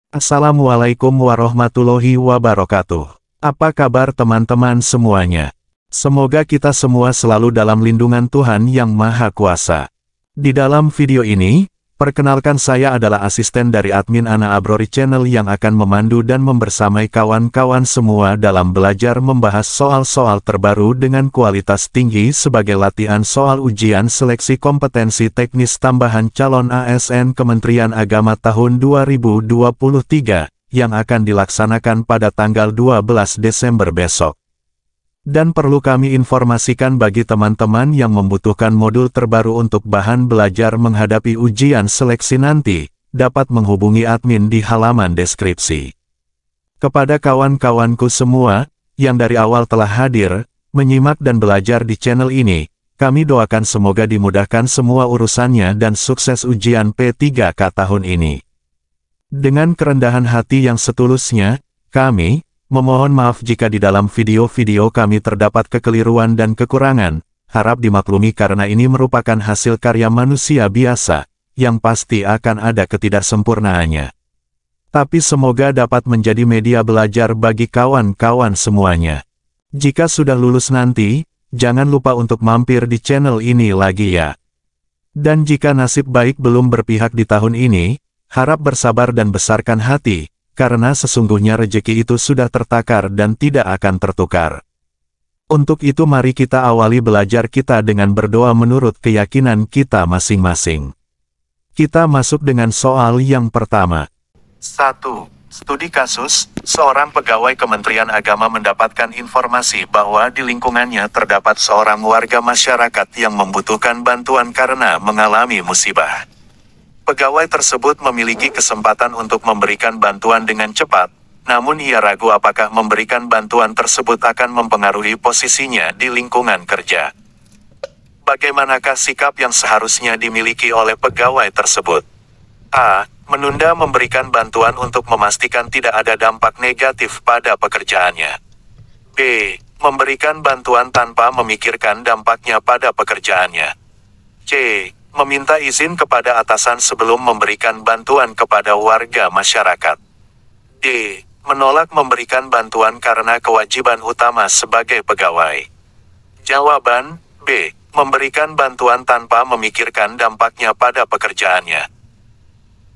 Assalamualaikum warahmatullahi wabarakatuh. Apa kabar teman-teman semuanya? Semoga kita semua selalu dalam lindungan Tuhan Yang Maha Kuasa. Di dalam video ini, perkenalkan saya adalah asisten dari admin Ana Abrori Channel yang akan memandu dan membersamai kawan-kawan semua dalam belajar membahas soal-soal terbaru dengan kualitas tinggi sebagai latihan soal ujian seleksi kompetensi teknis tambahan calon ASN Kementerian Agama tahun 2023, yang akan dilaksanakan pada tanggal 12 Desember besok. Dan perlu kami informasikan bagi teman-teman yang membutuhkan modul terbaru untuk bahan belajar menghadapi ujian seleksi nanti, dapat menghubungi admin di halaman deskripsi. Kepada kawan-kawanku semua, yang dari awal telah hadir, menyimak dan belajar di channel ini, kami doakan semoga dimudahkan semua urusannya dan sukses ujian P3K tahun ini. Dengan kerendahan hati yang setulusnya, kami memohon maaf jika di dalam video-video kami terdapat kekeliruan dan kekurangan, harap dimaklumi karena ini merupakan hasil karya manusia biasa, yang pasti akan ada ketidaksempurnaannya. Tapi semoga dapat menjadi media belajar bagi kawan-kawan semuanya. Jika sudah lulus nanti, jangan lupa untuk mampir di channel ini lagi ya. Dan jika nasib baik belum berpihak di tahun ini, harap bersabar dan besarkan hati, karena sesungguhnya rejeki itu sudah tertakar dan tidak akan tertukar. Untuk itu mari kita awali belajar kita dengan berdoa menurut keyakinan kita masing-masing. Kita masuk dengan soal yang pertama. 1. Studi kasus, seorang pegawai Kementerian Agama mendapatkan informasi bahwa di lingkungannya terdapat seorang warga masyarakat yang membutuhkan bantuan karena mengalami musibah. Pegawai tersebut memiliki kesempatan untuk memberikan bantuan dengan cepat, namun ia ragu apakah memberikan bantuan tersebut akan mempengaruhi posisinya di lingkungan kerja. Bagaimanakah sikap yang seharusnya dimiliki oleh pegawai tersebut? A. Menunda memberikan bantuan untuk memastikan tidak ada dampak negatif pada pekerjaannya. B. Memberikan bantuan tanpa memikirkan dampaknya pada pekerjaannya. C. Meminta izin kepada atasan sebelum memberikan bantuan kepada warga masyarakat. D. Menolak memberikan bantuan karena kewajiban utama sebagai pegawai. Jawaban B. Memberikan bantuan tanpa memikirkan dampaknya pada pekerjaannya.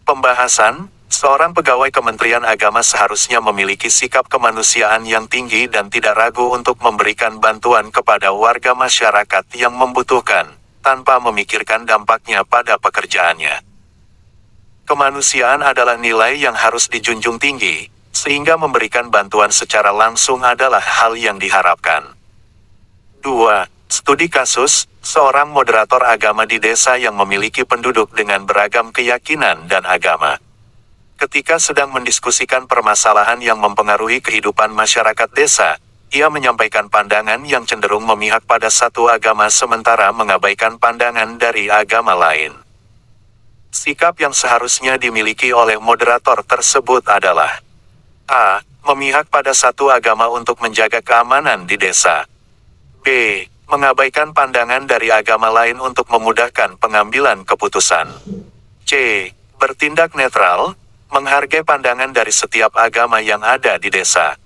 Pembahasan, seorang pegawai Kementerian Agama seharusnya memiliki sikap kemanusiaan yang tinggi dan tidak ragu untuk memberikan bantuan kepada warga masyarakat yang membutuhkan, tanpa memikirkan dampaknya pada pekerjaannya. Kemanusiaan adalah nilai yang harus dijunjung tinggi, sehingga memberikan bantuan secara langsung adalah hal yang diharapkan. 2. Studi kasus, seorang moderator agama di desa yang memiliki penduduk dengan beragam keyakinan dan agama. Ketika sedang mendiskusikan permasalahan yang mempengaruhi kehidupan masyarakat desa, ia menyampaikan pandangan yang cenderung memihak pada satu agama sementara mengabaikan pandangan dari agama lain. Sikap yang seharusnya dimiliki oleh moderator tersebut adalah A. Memihak pada satu agama untuk menjaga keamanan di desa. B. Mengabaikan pandangan dari agama lain untuk memudahkan pengambilan keputusan. C. Bertindak netral, menghargai pandangan dari setiap agama yang ada di desa.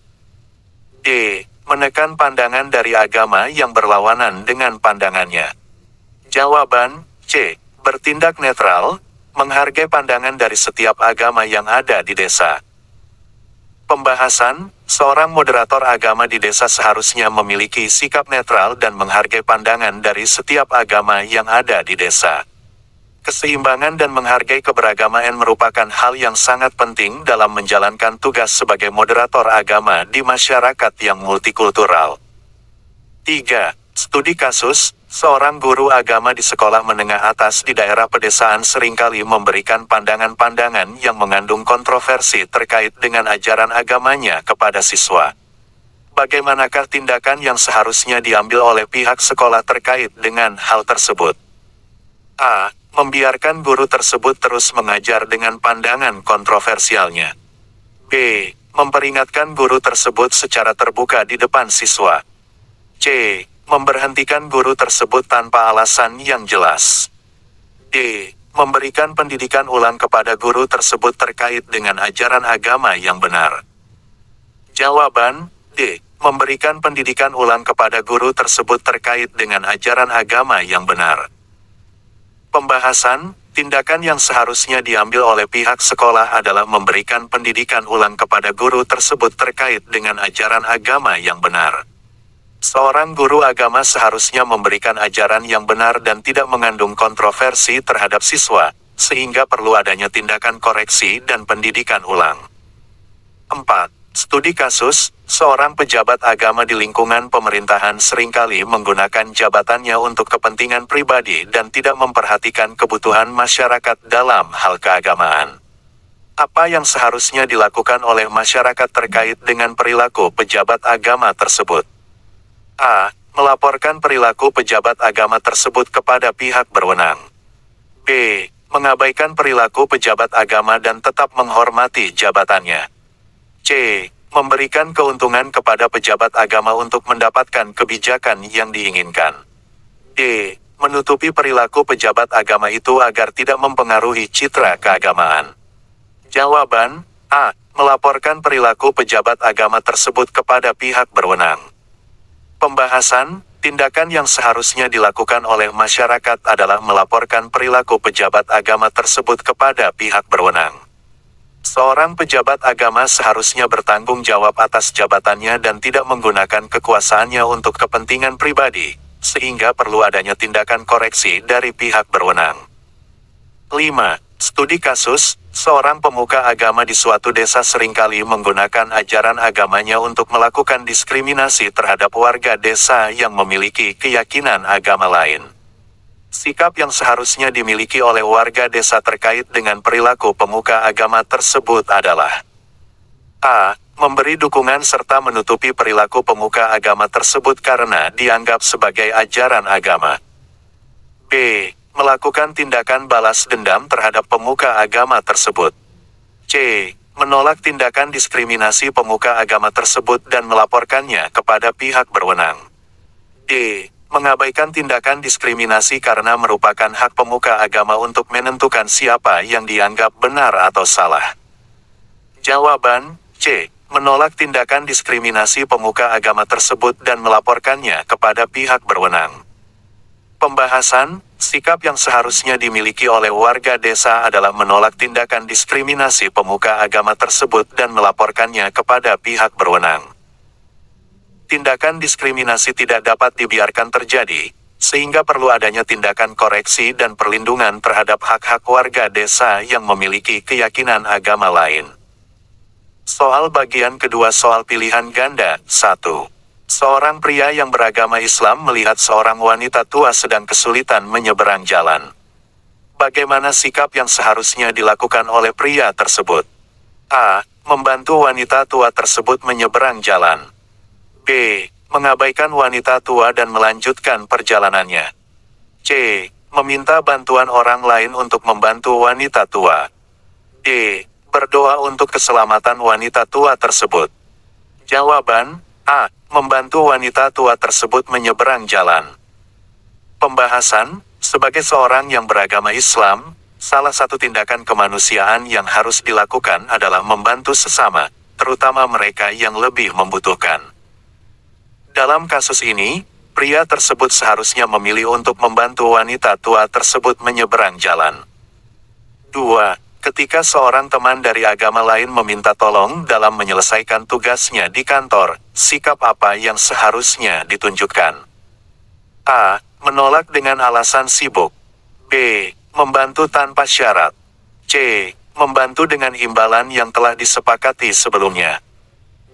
D. Menekan pandangan dari agama yang berlawanan dengan pandangannya. Jawaban C. Bertindak netral, menghargai pandangan dari setiap agama yang ada di desa. Pembahasan, seorang moderator agama di desa seharusnya memiliki sikap netral dan menghargai pandangan dari setiap agama yang ada di desa. Keseimbangan dan menghargai keberagaman merupakan hal yang sangat penting dalam menjalankan tugas sebagai moderator agama di masyarakat yang multikultural. 3. Studi kasus, seorang guru agama di sekolah menengah atas di daerah pedesaan seringkali memberikan pandangan-pandangan yang mengandung kontroversi terkait dengan ajaran agamanya kepada siswa. Bagaimanakah tindakan yang seharusnya diambil oleh pihak sekolah terkait dengan hal tersebut? A. Membiarkan guru tersebut terus mengajar dengan pandangan kontroversialnya. B. Memperingatkan guru tersebut secara terbuka di depan siswa. C. Memberhentikan guru tersebut tanpa alasan yang jelas. D. Memberikan pendidikan ulang kepada guru tersebut terkait dengan ajaran agama yang benar. Jawaban, D. Memberikan pendidikan ulang kepada guru tersebut terkait dengan ajaran agama yang benar. Pembahasan, tindakan yang seharusnya diambil oleh pihak sekolah adalah memberikan pendidikan ulang kepada guru tersebut terkait dengan ajaran agama yang benar. Seorang guru agama seharusnya memberikan ajaran yang benar dan tidak mengandung kontroversi terhadap siswa, sehingga perlu adanya tindakan koreksi dan pendidikan ulang. 4. Studi kasus, seorang pejabat agama di lingkungan pemerintahan seringkali menggunakan jabatannya untuk kepentingan pribadi dan tidak memperhatikan kebutuhan masyarakat dalam hal keagamaan. Apa yang seharusnya dilakukan oleh masyarakat terkait dengan perilaku pejabat agama tersebut? A. Melaporkan perilaku pejabat agama tersebut kepada pihak berwenang. B. Mengabaikan perilaku pejabat agama dan tetap menghormati jabatannya. C. Memberikan keuntungan kepada pejabat agama untuk mendapatkan kebijakan yang diinginkan. D. Menutupi perilaku pejabat agama itu agar tidak mempengaruhi citra keagamaan. Jawaban, A. Melaporkan perilaku pejabat agama tersebut kepada pihak berwenang. Pembahasan, tindakan yang seharusnya dilakukan oleh masyarakat adalah melaporkan perilaku pejabat agama tersebut kepada pihak berwenang. Seorang pejabat agama seharusnya bertanggung jawab atas jabatannya dan tidak menggunakan kekuasaannya untuk kepentingan pribadi, sehingga perlu adanya tindakan koreksi dari pihak berwenang. 5. Studi kasus, seorang pemuka agama di suatu desa seringkali menggunakan ajaran agamanya untuk melakukan diskriminasi terhadap warga desa yang memiliki keyakinan agama lain. Sikap yang seharusnya dimiliki oleh warga desa terkait dengan perilaku pemuka agama tersebut adalah A. Memberi dukungan serta menutupi perilaku pemuka agama tersebut karena dianggap sebagai ajaran agama. B. Melakukan tindakan balas dendam terhadap pemuka agama tersebut. C. Menolak tindakan diskriminasi pemuka agama tersebut dan melaporkannya kepada pihak berwenang. D. Mengabaikan tindakan diskriminasi karena merupakan hak pemuka agama untuk menentukan siapa yang dianggap benar atau salah. Jawaban, C. Menolak tindakan diskriminasi pemuka agama tersebut dan melaporkannya kepada pihak berwenang. Pembahasan, sikap yang seharusnya dimiliki oleh warga desa adalah menolak tindakan diskriminasi pemuka agama tersebut dan melaporkannya kepada pihak berwenang. Tindakan diskriminasi tidak dapat dibiarkan terjadi, sehingga perlu adanya tindakan koreksi dan perlindungan terhadap hak-hak warga desa yang memiliki keyakinan agama lain. Soal bagian kedua soal pilihan ganda, 1. Seorang pria yang beragama Islam melihat seorang wanita tua sedang kesulitan menyeberang jalan. Bagaimana sikap yang seharusnya dilakukan oleh pria tersebut? A. Membantu wanita tua tersebut menyeberang jalan. B. Mengabaikan wanita tua dan melanjutkan perjalanannya. C. Meminta bantuan orang lain untuk membantu wanita tua. D. Berdoa untuk keselamatan wanita tua tersebut. Jawaban, A. Membantu wanita tua tersebut menyeberang jalan. Pembahasan, sebagai seorang yang beragama Islam, salah satu tindakan kemanusiaan yang harus dilakukan adalah membantu sesama, terutama mereka yang lebih membutuhkan. Dalam kasus ini, pria tersebut seharusnya memilih untuk membantu wanita tua tersebut menyeberang jalan. 2. Ketika seorang teman dari agama lain meminta tolong dalam menyelesaikan tugasnya di kantor, sikap apa yang seharusnya ditunjukkan? A. Menolak dengan alasan sibuk. B. Membantu tanpa syarat. C. Membantu dengan imbalan yang telah disepakati sebelumnya.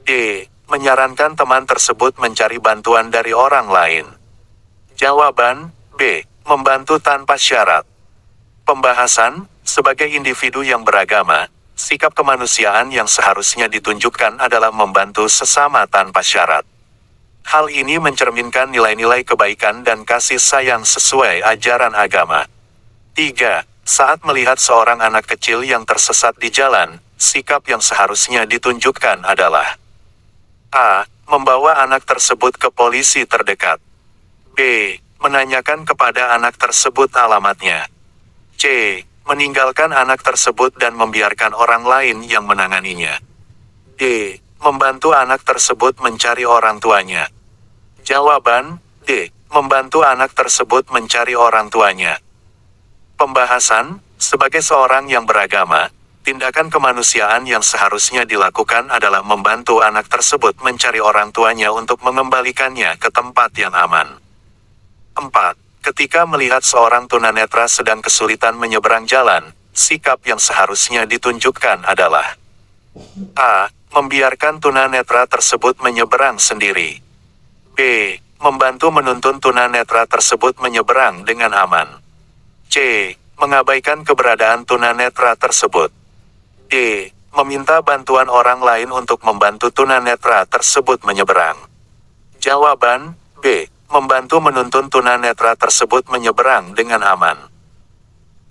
D. Menyarankan teman tersebut mencari bantuan dari orang lain. Jawaban, B. Membantu tanpa syarat. Pembahasan, sebagai individu yang beragama, sikap kemanusiaan yang seharusnya ditunjukkan adalah membantu sesama tanpa syarat. Hal ini mencerminkan nilai-nilai kebaikan dan kasih sayang sesuai ajaran agama. 3. Saat melihat seorang anak kecil yang tersesat di jalan, sikap yang seharusnya ditunjukkan adalah A. Membawa anak tersebut ke polisi terdekat. B. Menanyakan kepada anak tersebut alamatnya. C. Meninggalkan anak tersebut dan membiarkan orang lain yang menanganinya. D. Membantu anak tersebut mencari orang tuanya. Jawaban, D. Membantu anak tersebut mencari orang tuanya. Pembahasan, sebagai seorang yang beragama, tindakan kemanusiaan yang seharusnya dilakukan adalah membantu anak tersebut mencari orang tuanya untuk mengembalikannya ke tempat yang aman. 4. Ketika melihat seorang tunanetra sedang kesulitan menyeberang jalan, sikap yang seharusnya ditunjukkan adalah A. Membiarkan tunanetra tersebut menyeberang sendiri. B. Membantu menuntun tunanetra tersebut menyeberang dengan aman. C. Mengabaikan keberadaan tunanetra tersebut. D. Meminta bantuan orang lain untuk membantu tunanetra tersebut menyeberang. Jawaban, B. Membantu menuntun tunanetra tersebut menyeberang dengan aman.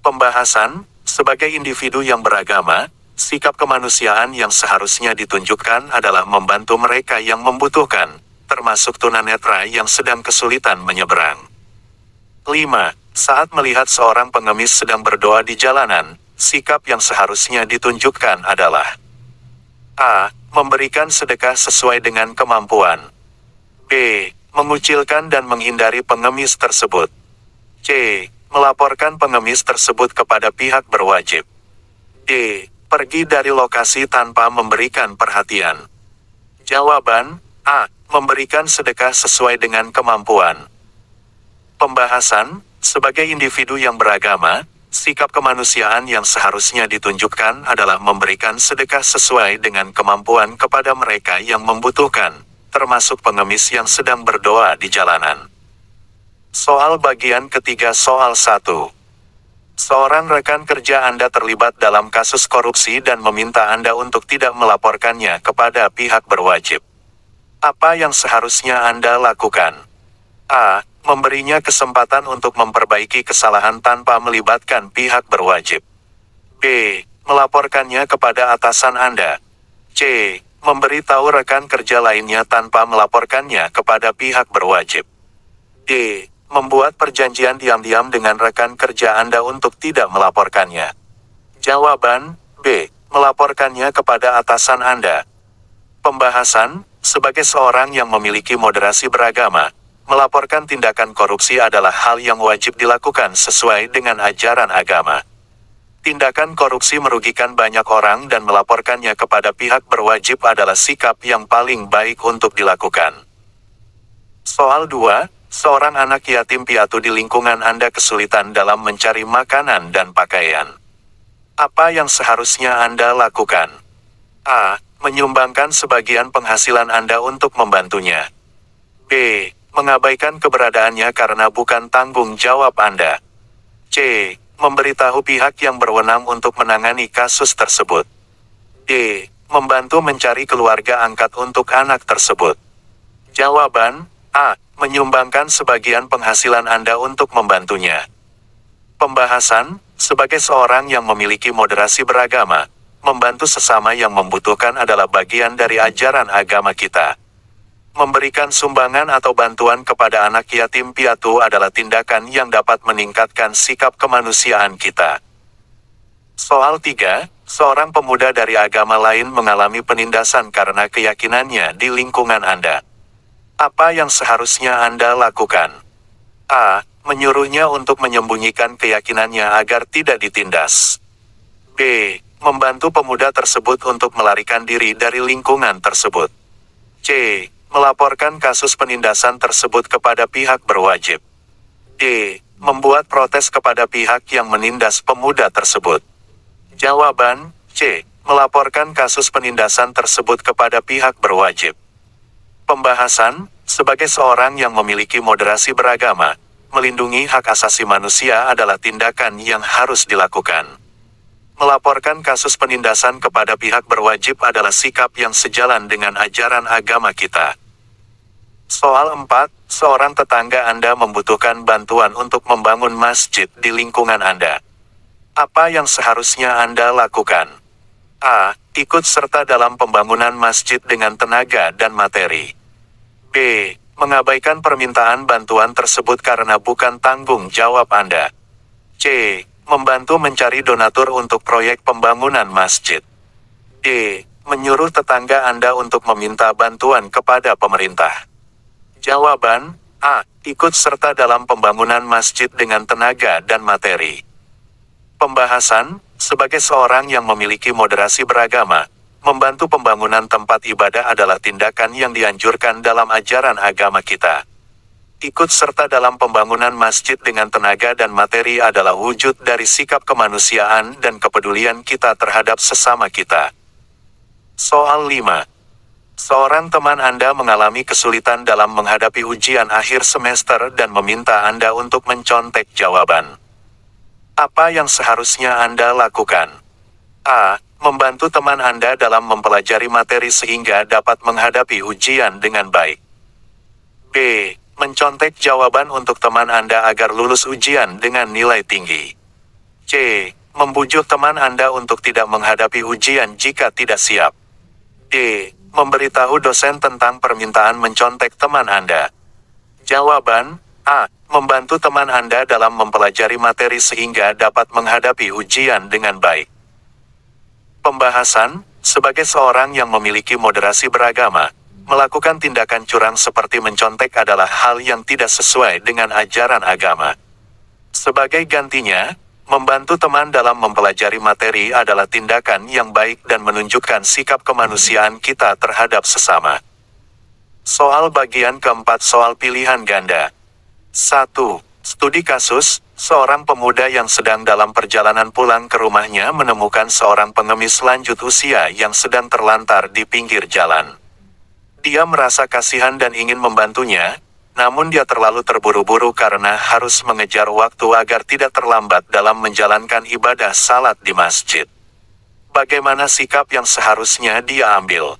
Pembahasan, sebagai individu yang beragama, sikap kemanusiaan yang seharusnya ditunjukkan adalah membantu mereka yang membutuhkan, termasuk tunanetra yang sedang kesulitan menyeberang. 5. Saat melihat seorang pengemis sedang berdoa di jalanan, sikap yang seharusnya ditunjukkan adalah A. Memberikan sedekah sesuai dengan kemampuan. B. Mengucilkan dan menghindari pengemis tersebut. C. Melaporkan pengemis tersebut kepada pihak berwajib. D. Pergi dari lokasi tanpa memberikan perhatian. Jawaban, A. Memberikan sedekah sesuai dengan kemampuan. Pembahasan, sebagai individu yang beragama, sikap kemanusiaan yang seharusnya ditunjukkan adalah memberikan sedekah sesuai dengan kemampuan kepada mereka yang membutuhkan, termasuk pengemis yang sedang berdoa di jalanan. Soal bagian ketiga soal 1. Seorang rekan kerja Anda terlibat dalam kasus korupsi dan meminta Anda untuk tidak melaporkannya kepada pihak berwajib. Apa yang seharusnya Anda lakukan? A. Memberinya kesempatan untuk memperbaiki kesalahan tanpa melibatkan pihak berwajib. B. Melaporkannya kepada atasan Anda. C. Memberitahu rekan kerja lainnya tanpa melaporkannya kepada pihak berwajib. D. Membuat perjanjian diam-diam dengan rekan kerja Anda untuk tidak melaporkannya. Jawaban, B. Melaporkannya kepada atasan Anda. Pembahasan, sebagai seorang yang memiliki moderasi beragama, melaporkan tindakan korupsi adalah hal yang wajib dilakukan sesuai dengan ajaran agama. Tindakan korupsi merugikan banyak orang dan melaporkannya kepada pihak berwajib adalah sikap yang paling baik untuk dilakukan. Soal 2, seorang anak yatim piatu di lingkungan Anda kesulitan dalam mencari makanan dan pakaian. Apa yang seharusnya Anda lakukan? A. Menyumbangkan sebagian penghasilan Anda untuk membantunya. B. Mengabaikan keberadaannya karena bukan tanggung jawab Anda. C. Memberitahu pihak yang berwenang untuk menangani kasus tersebut. D. Membantu mencari keluarga angkat untuk anak tersebut. Jawaban, A. Menyumbangkan sebagian penghasilan Anda untuk membantunya. Pembahasan, sebagai seorang yang memiliki moderasi beragama, membantu sesama yang membutuhkan adalah bagian dari ajaran agama kita. Memberikan sumbangan atau bantuan kepada anak yatim piatu adalah tindakan yang dapat meningkatkan sikap kemanusiaan kita. Soal 3, seorang pemuda dari agama lain mengalami penindasan karena keyakinannya di lingkungan Anda. Apa yang seharusnya Anda lakukan? A. Menyuruhnya untuk menyembunyikan keyakinannya agar tidak ditindas. B. Membantu pemuda tersebut untuk melarikan diri dari lingkungan tersebut. C. Melaporkan kasus penindasan tersebut kepada pihak berwajib. D. Membuat protes kepada pihak yang menindas pemuda tersebut. Jawaban, C. Melaporkan kasus penindasan tersebut kepada pihak berwajib. Pembahasan, sebagai seorang yang memiliki moderasi beragama, melindungi hak asasi manusia adalah tindakan yang harus dilakukan. Melaporkan kasus penindasan kepada pihak berwajib adalah sikap yang sejalan dengan ajaran agama kita. Soal 4, seorang tetangga Anda membutuhkan bantuan untuk membangun masjid di lingkungan Anda. Apa yang seharusnya Anda lakukan? A. Ikut serta dalam pembangunan masjid dengan tenaga dan materi. B. Mengabaikan permintaan bantuan tersebut karena bukan tanggung jawab Anda. C. Membantu mencari donatur untuk proyek pembangunan masjid. D. Menyuruh tetangga Anda untuk meminta bantuan kepada pemerintah. Jawaban A. Ikut serta dalam pembangunan masjid dengan tenaga dan materi. Pembahasan, sebagai seorang yang memiliki moderasi beragama, membantu pembangunan tempat ibadah adalah tindakan yang dianjurkan dalam ajaran agama kita. Ikut serta dalam pembangunan masjid dengan tenaga dan materi adalah wujud dari sikap kemanusiaan dan kepedulian kita terhadap sesama kita. Soal 5. Seorang teman Anda mengalami kesulitan dalam menghadapi ujian akhir semester dan meminta Anda untuk mencontek jawaban. Apa yang seharusnya Anda lakukan? A. Membantu teman Anda dalam mempelajari materi sehingga dapat menghadapi ujian dengan baik. B. Mencontek jawaban untuk teman Anda agar lulus ujian dengan nilai tinggi. C. Membujuk teman Anda untuk tidak menghadapi ujian jika tidak siap. D. Memberitahu dosen tentang permintaan mencontek teman Anda. Jawaban A. Membantu teman Anda dalam mempelajari materi sehingga dapat menghadapi ujian dengan baik. Pembahasan, sebagai seorang yang memiliki moderasi beragama, melakukan tindakan curang seperti mencontek adalah hal yang tidak sesuai dengan ajaran agama. Sebagai gantinya, membantu teman dalam mempelajari materi adalah tindakan yang baik dan menunjukkan sikap kemanusiaan kita terhadap sesama. Soal bagian keempat soal pilihan ganda. 1. Studi kasus, seorang pemuda yang sedang dalam perjalanan pulang ke rumahnya menemukan seorang pengemis lanjut usia yang sedang terlantar di pinggir jalan. Dia merasa kasihan dan ingin membantunya, namun dia terlalu terburu-buru karena harus mengejar waktu agar tidak terlambat dalam menjalankan ibadah salat di masjid. Bagaimana sikap yang seharusnya dia ambil?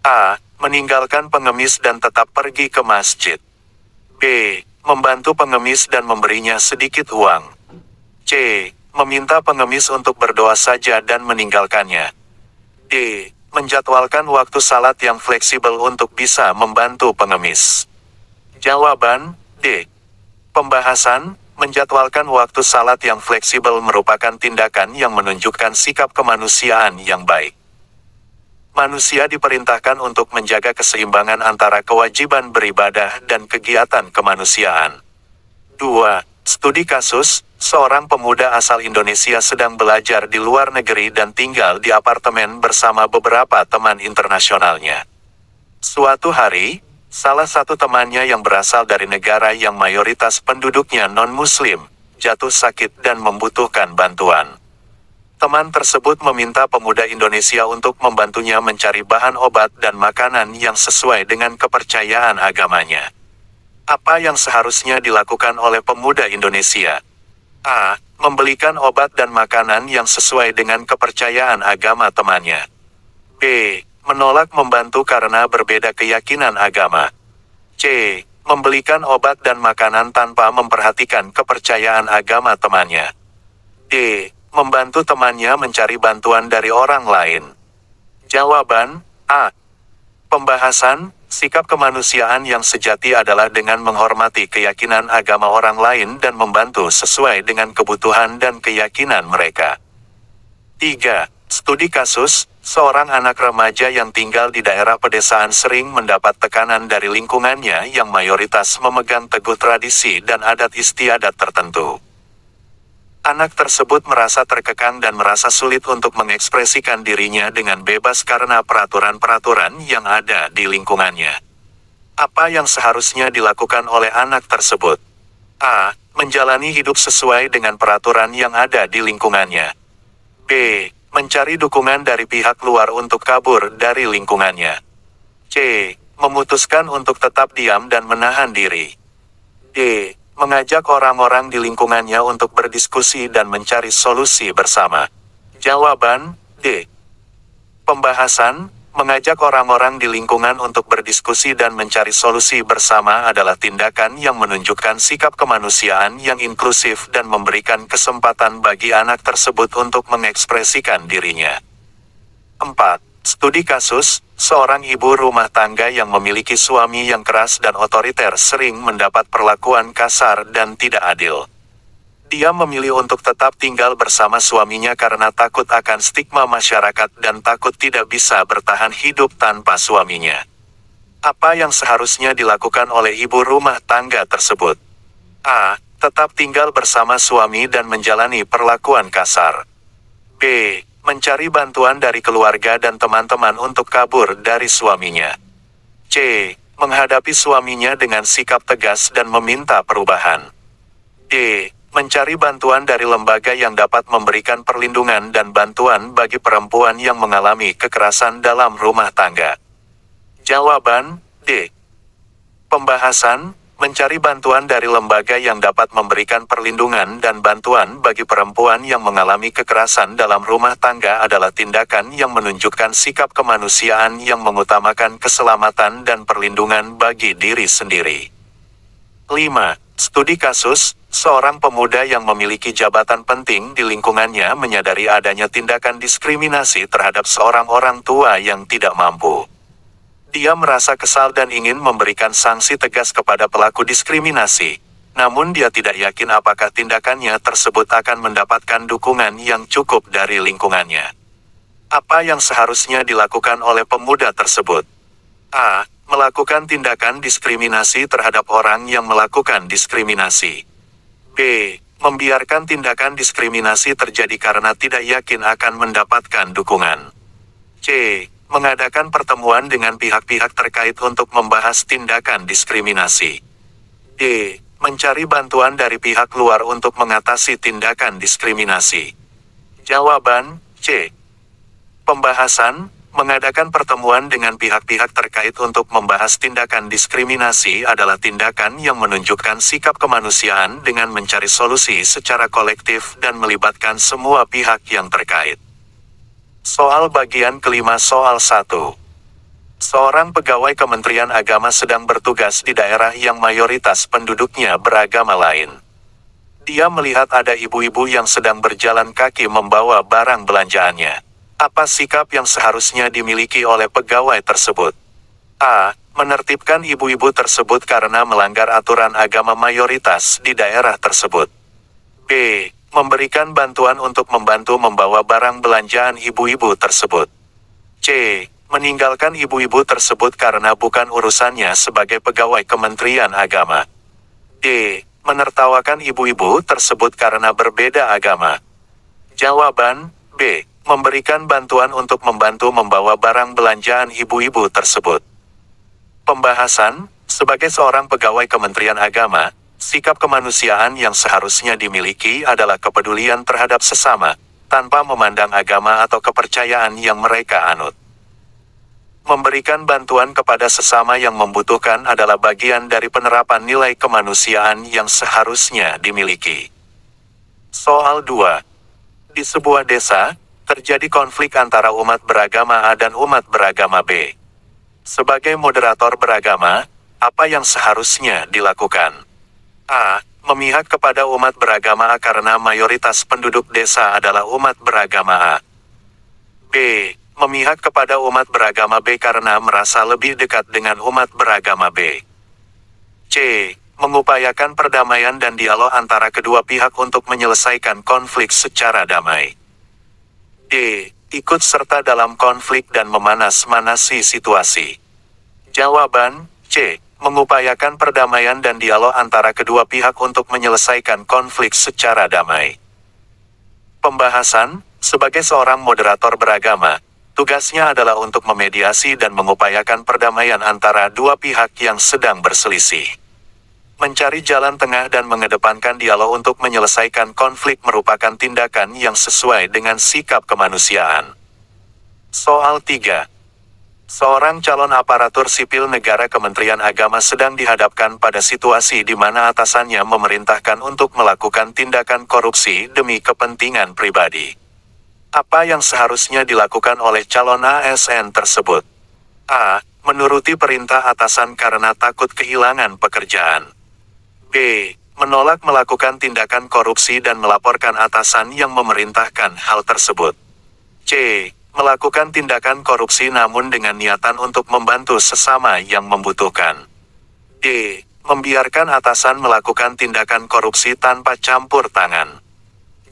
A. Meninggalkan pengemis dan tetap pergi ke masjid. B. Membantu pengemis dan memberinya sedikit uang. C. Meminta pengemis untuk berdoa saja dan meninggalkannya. D. Menjadwalkan waktu salat yang fleksibel untuk bisa membantu pengemis. Jawaban D. Pembahasan, menjadwalkan waktu salat yang fleksibel merupakan tindakan yang menunjukkan sikap kemanusiaan yang baik. Manusia diperintahkan untuk menjaga keseimbangan antara kewajiban beribadah dan kegiatan kemanusiaan. 2. Studi kasus, seorang pemuda asal Indonesia sedang belajar di luar negeri dan tinggal di apartemen bersama beberapa teman internasionalnya. Suatu hari, salah satu temannya yang berasal dari negara yang mayoritas penduduknya non-muslim, jatuh sakit dan membutuhkan bantuan. Teman tersebut meminta pemuda Indonesia untuk membantunya mencari bahan obat dan makanan yang sesuai dengan kepercayaan agamanya. Apa yang seharusnya dilakukan oleh pemuda Indonesia? A. Membelikan obat dan makanan yang sesuai dengan kepercayaan agama temannya. B. Menolak membantu karena berbeda keyakinan agama. C. Membelikan obat dan makanan tanpa memperhatikan kepercayaan agama temannya. D. Membantu temannya mencari bantuan dari orang lain. Jawaban A. Pembahasan, sikap kemanusiaan yang sejati adalah dengan menghormati keyakinan agama orang lain dan membantu sesuai dengan kebutuhan dan keyakinan mereka. 3. Studi kasus, seorang anak remaja yang tinggal di daerah pedesaan sering mendapat tekanan dari lingkungannya yang mayoritas memegang teguh tradisi dan adat istiadat tertentu. Anak tersebut merasa terkekang dan merasa sulit untuk mengekspresikan dirinya dengan bebas karena peraturan-peraturan yang ada di lingkungannya. Apa yang seharusnya dilakukan oleh anak tersebut? A. Menjalani hidup sesuai dengan peraturan yang ada di lingkungannya. B. Mencari dukungan dari pihak luar untuk kabur dari lingkungannya. C. Memutuskan untuk tetap diam dan menahan diri. D. Mengajak orang-orang di lingkungannya untuk berdiskusi dan mencari solusi bersama. Jawaban D. Pembahasan, mengajak orang-orang di lingkungan untuk berdiskusi dan mencari solusi bersama adalah tindakan yang menunjukkan sikap kemanusiaan yang inklusif dan memberikan kesempatan bagi anak tersebut untuk mengekspresikan dirinya. 4. Studi kasus, seorang ibu rumah tangga yang memiliki suami yang keras dan otoriter sering mendapat perlakuan kasar dan tidak adil. Dia memilih untuk tetap tinggal bersama suaminya karena takut akan stigma masyarakat dan takut tidak bisa bertahan hidup tanpa suaminya. Apa yang seharusnya dilakukan oleh ibu rumah tangga tersebut? A. Tetap tinggal bersama suami dan menjalani perlakuan kasar. B. Mencari bantuan dari keluarga dan teman-teman untuk kabur dari suaminya. C. Menghadapi suaminya dengan sikap tegas dan meminta perubahan. D. Mencari bantuan dari lembaga yang dapat memberikan perlindungan dan bantuan bagi perempuan yang mengalami kekerasan dalam rumah tangga. Jawaban D. Pembahasan, mencari bantuan dari lembaga yang dapat memberikan perlindungan dan bantuan bagi perempuan yang mengalami kekerasan dalam rumah tangga adalah tindakan yang menunjukkan sikap kemanusiaan yang mengutamakan keselamatan dan perlindungan bagi diri sendiri. 5. Studi kasus, seorang pemuda yang memiliki jabatan penting di lingkungannya menyadari adanya tindakan diskriminasi terhadap seorang orang tua yang tidak mampu. Dia merasa kesal dan ingin memberikan sanksi tegas kepada pelaku diskriminasi, namun dia tidak yakin apakah tindakannya tersebut akan mendapatkan dukungan yang cukup dari lingkungannya. Apa yang seharusnya dilakukan oleh pemuda tersebut? A. Melakukan tindakan diskriminasi terhadap orang yang melakukan diskriminasi. B. Membiarkan tindakan diskriminasi terjadi karena tidak yakin akan mendapatkan dukungan. C. Mengadakan pertemuan dengan pihak-pihak terkait untuk membahas tindakan diskriminasi. D. Mencari bantuan dari pihak luar untuk mengatasi tindakan diskriminasi. Jawaban C. Pembahasan, mengadakan pertemuan dengan pihak-pihak terkait untuk membahas tindakan diskriminasi adalah tindakan yang menunjukkan sikap kemanusiaan dengan mencari solusi secara kolektif dan melibatkan semua pihak yang terkait. Soal bagian kelima soal 1. Seorang pegawai Kementerian Agama sedang bertugas di daerah yang mayoritas penduduknya beragama lain. Dia melihat ada ibu-ibu yang sedang berjalan kaki membawa barang belanjaannya. Apa sikap yang seharusnya dimiliki oleh pegawai tersebut? A. Menertibkan ibu-ibu tersebut karena melanggar aturan agama mayoritas di daerah tersebut. B. Memberikan bantuan untuk membantu membawa barang belanjaan ibu-ibu tersebut. C. Meninggalkan ibu-ibu tersebut karena bukan urusannya sebagai pegawai Kementerian Agama. D. Menertawakan ibu-ibu tersebut karena berbeda agama. Jawaban B. Memberikan bantuan untuk membantu membawa barang belanjaan ibu-ibu tersebut. Pembahasan, sebagai seorang pegawai Kementerian Agama, sikap kemanusiaan yang seharusnya dimiliki adalah kepedulian terhadap sesama, tanpa memandang agama atau kepercayaan yang mereka anut. Memberikan bantuan kepada sesama yang membutuhkan adalah bagian dari penerapan nilai kemanusiaan yang seharusnya dimiliki. Soal 2. Di sebuah desa, terjadi konflik antara umat beragama A dan umat beragama B. Sebagai moderator beragama, apa yang seharusnya dilakukan? A. Memihak kepada umat beragama A karena mayoritas penduduk desa adalah umat beragama A. B. Memihak kepada umat beragama B karena merasa lebih dekat dengan umat beragama B. C. Mengupayakan perdamaian dan dialog antara kedua pihak untuk menyelesaikan konflik secara damai. D. Ikut serta dalam konflik dan memanas-manasi situasi. Jawaban C. Mengupayakan perdamaian dan dialog antara kedua pihak untuk menyelesaikan konflik secara damai. Pembahasan, sebagai seorang moderator beragama, tugasnya adalah untuk memediasi dan mengupayakan perdamaian antara dua pihak yang sedang berselisih. Mencari jalan tengah dan mengedepankan dialog untuk menyelesaikan konflik merupakan tindakan yang sesuai dengan sikap kemanusiaan. Soal 3. Seorang calon aparatur sipil negara Kementerian Agama sedang dihadapkan pada situasi di mana atasannya memerintahkan untuk melakukan tindakan korupsi demi kepentingan pribadi. Apa yang seharusnya dilakukan oleh calon ASN tersebut? A. Menuruti perintah atasan karena takut kehilangan pekerjaan. B. Menolak melakukan tindakan korupsi dan melaporkan atasan yang memerintahkan hal tersebut. C. Melakukan tindakan korupsi namun dengan niatan untuk membantu sesama yang membutuhkan. D. Membiarkan atasan melakukan tindakan korupsi tanpa campur tangan.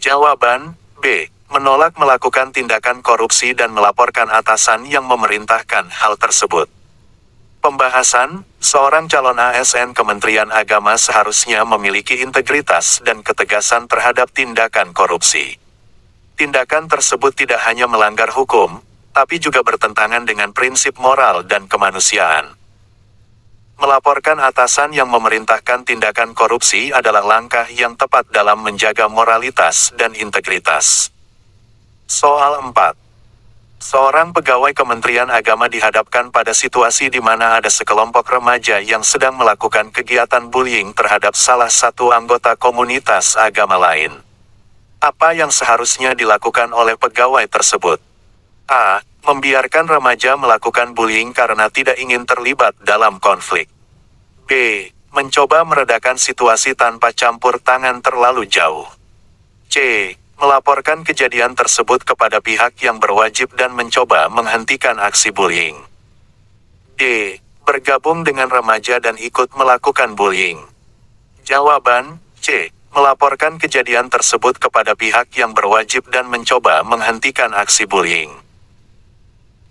Jawaban B. Menolak melakukan tindakan korupsi dan melaporkan atasan yang memerintahkan hal tersebut. Pembahasan, seorang calon ASN Kementerian Agama seharusnya memiliki integritas dan ketegasan terhadap tindakan korupsi. Tindakan tersebut tidak hanya melanggar hukum, tapi juga bertentangan dengan prinsip moral dan kemanusiaan. Melaporkan atasan yang memerintahkan tindakan korupsi adalah langkah yang tepat dalam menjaga moralitas dan integritas. Soal 4. Seorang pegawai Kementerian Agama dihadapkan pada situasi di mana ada sekelompok remaja yang sedang melakukan kegiatan bullying terhadap salah satu anggota komunitas agama lain. Apa yang seharusnya dilakukan oleh pegawai tersebut? A. Membiarkan remaja melakukan bullying karena tidak ingin terlibat dalam konflik. B. Mencoba meredakan situasi tanpa campur tangan terlalu jauh. C. Melaporkan kejadian tersebut kepada pihak yang berwajib dan mencoba menghentikan aksi bullying. D. Bergabung dengan remaja dan ikut melakukan bullying. Jawaban C. Melaporkan kejadian tersebut kepada pihak yang berwajib dan mencoba menghentikan aksi bullying.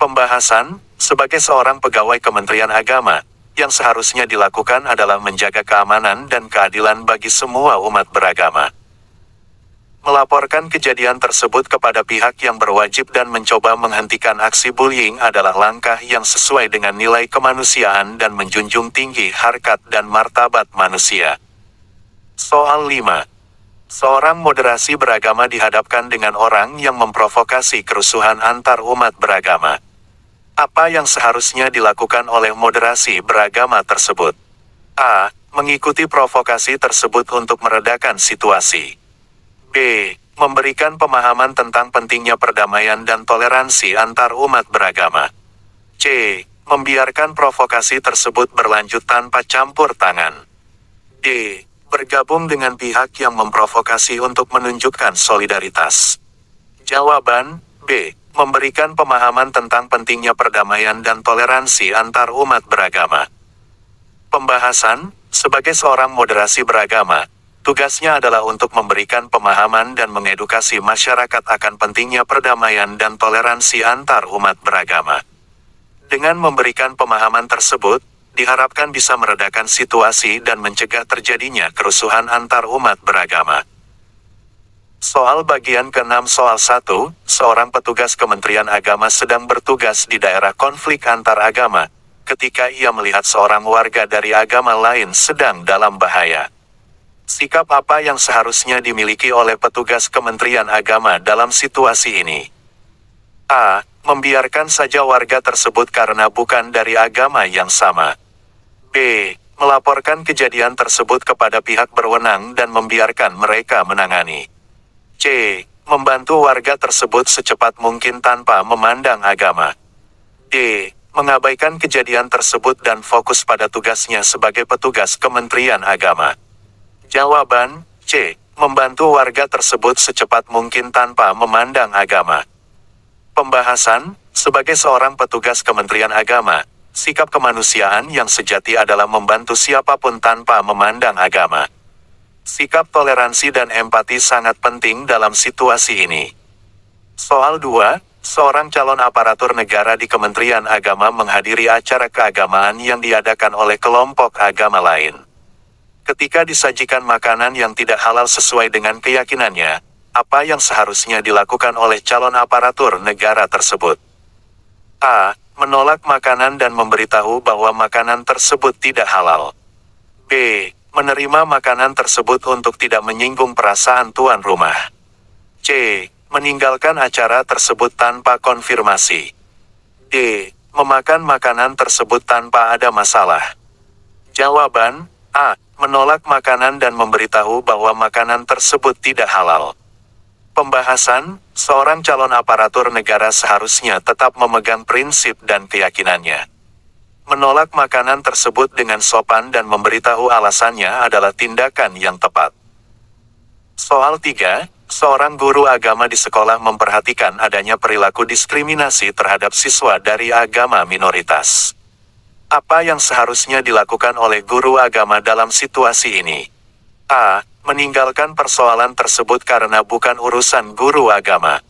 Pembahasan, sebagai seorang pegawai Kementerian Agama, yang seharusnya dilakukan adalah menjaga keamanan dan keadilan bagi semua umat beragama. Melaporkan kejadian tersebut kepada pihak yang berwajib dan mencoba menghentikan aksi bullying adalah langkah yang sesuai dengan nilai kemanusiaan dan menjunjung tinggi harkat dan martabat manusia. Soal 5. Seorang moderasi beragama dihadapkan dengan orang yang memprovokasi kerusuhan antar umat beragama. Apa yang seharusnya dilakukan oleh moderasi beragama tersebut? A. Mengikuti provokasi tersebut untuk meredakan situasi. B. Memberikan pemahaman tentang pentingnya perdamaian dan toleransi antar umat beragama. C. Membiarkan provokasi tersebut berlanjut tanpa campur tangan. D. Bergabung dengan pihak yang memprovokasi untuk menunjukkan solidaritas. Jawaban B. Memberikan pemahaman tentang pentingnya perdamaian dan toleransi antar umat beragama. Pembahasan, sebagai seorang moderasi beragama, tugasnya adalah untuk memberikan pemahaman dan mengedukasi masyarakat akan pentingnya perdamaian dan toleransi antar umat beragama. Dengan memberikan pemahaman tersebut, diharapkan bisa meredakan situasi dan mencegah terjadinya kerusuhan antar umat beragama. Soal bagian ke-6 soal 1, seorang petugas Kementerian Agama sedang bertugas di daerah konflik antar agama, ketika ia melihat seorang warga dari agama lain sedang dalam bahaya. Sikap apa yang seharusnya dimiliki oleh petugas Kementerian Agama dalam situasi ini? A. Membiarkan saja warga tersebut karena bukan dari agama yang sama. B. Melaporkan kejadian tersebut kepada pihak berwenang dan membiarkan mereka menangani. C. Membantu warga tersebut secepat mungkin tanpa memandang agama. D. Mengabaikan kejadian tersebut dan fokus pada tugasnya sebagai petugas Kementerian Agama. Jawaban C. Membantu warga tersebut secepat mungkin tanpa memandang agama. Pembahasan, sebagai seorang petugas Kementerian Agama, sikap kemanusiaan yang sejati adalah membantu siapapun tanpa memandang agama. Sikap toleransi dan empati sangat penting dalam situasi ini. Soal 2, seorang calon aparatur negara di Kementerian Agama menghadiri acara keagamaan yang diadakan oleh kelompok agama lain. Ketika disajikan makanan yang tidak halal sesuai dengan keyakinannya, apa yang seharusnya dilakukan oleh calon aparatur negara tersebut? A. Menolak makanan dan memberitahu bahwa makanan tersebut tidak halal. B. Menerima makanan tersebut untuk tidak menyinggung perasaan tuan rumah. C. Meninggalkan acara tersebut tanpa konfirmasi. D. Memakan makanan tersebut tanpa ada masalah. Jawaban A. Menolak makanan dan memberitahu bahwa makanan tersebut tidak halal. Pembahasan, seorang calon aparatur negara seharusnya tetap memegang prinsip dan keyakinannya. Menolak makanan tersebut dengan sopan dan memberitahu alasannya adalah tindakan yang tepat. Soal 3, seorang guru agama di sekolah memperhatikan adanya perilaku diskriminasi terhadap siswa dari agama minoritas. Apa yang seharusnya dilakukan oleh guru agama dalam situasi ini? A. Meninggalkan persoalan tersebut karena bukan urusan guru agama.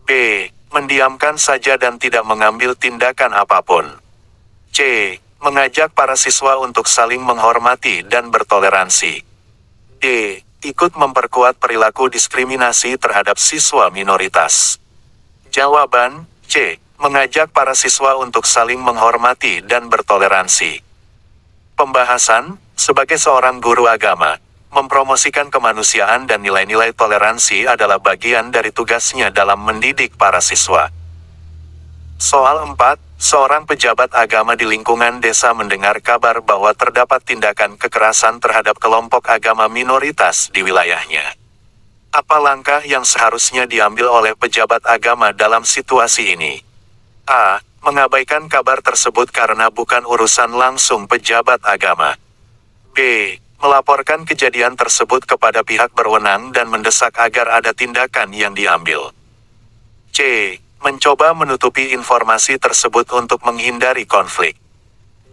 B. Mendiamkan saja dan tidak mengambil tindakan apapun. C. Mengajak para siswa untuk saling menghormati dan bertoleransi. D. Ikut memperkuat perilaku diskriminasi terhadap siswa minoritas. Jawaban C. Mengajak para siswa untuk saling menghormati dan bertoleransi. Pembahasan, sebagai seorang guru agama, mempromosikan kemanusiaan dan nilai-nilai toleransi adalah bagian dari tugasnya dalam mendidik para siswa. Soal 4, seorang pejabat agama di lingkungan desa mendengar kabar bahwa terdapat tindakan kekerasan terhadap kelompok agama minoritas di wilayahnya. Apa langkah yang seharusnya diambil oleh pejabat agama dalam situasi ini? A. Mengabaikan kabar tersebut karena bukan urusan langsung pejabat agama. B. Melaporkan kejadian tersebut kepada pihak berwenang dan mendesak agar ada tindakan yang diambil. C. Mencoba menutupi informasi tersebut untuk menghindari konflik.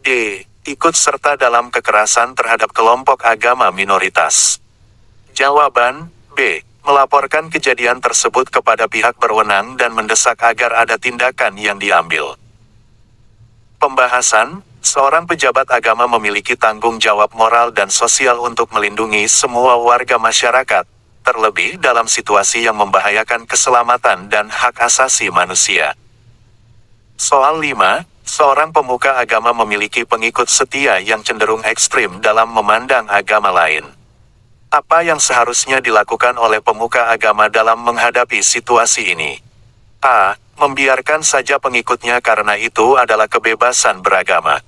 D. Ikut serta dalam kekerasan terhadap kelompok agama minoritas. Jawaban B. Melaporkan kejadian tersebut kepada pihak berwenang dan mendesak agar ada tindakan yang diambil. Pembahasan, seorang pejabat agama memiliki tanggung jawab moral dan sosial untuk melindungi semua warga masyarakat, terlebih dalam situasi yang membahayakan keselamatan dan hak asasi manusia. Soal 5, seorang pemuka agama memiliki pengikut setia yang cenderung ekstrim dalam memandang agama lain. Apa yang seharusnya dilakukan oleh pemuka agama dalam menghadapi situasi ini? A. Membiarkan saja pengikutnya karena itu adalah kebebasan beragama.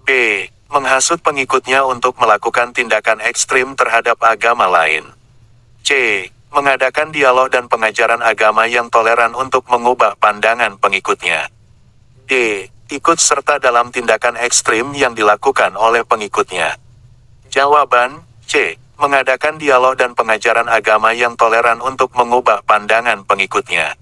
B. Menghasut pengikutnya untuk melakukan tindakan ekstrim terhadap agama lain. C. Mengadakan dialog dan pengajaran agama yang toleran untuk mengubah pandangan pengikutnya. D. Ikut serta dalam tindakan ekstrim yang dilakukan oleh pengikutnya. Jawaban C. Mengadakan dialog dan pengajaran agama yang toleran untuk mengubah pandangan pengikutnya.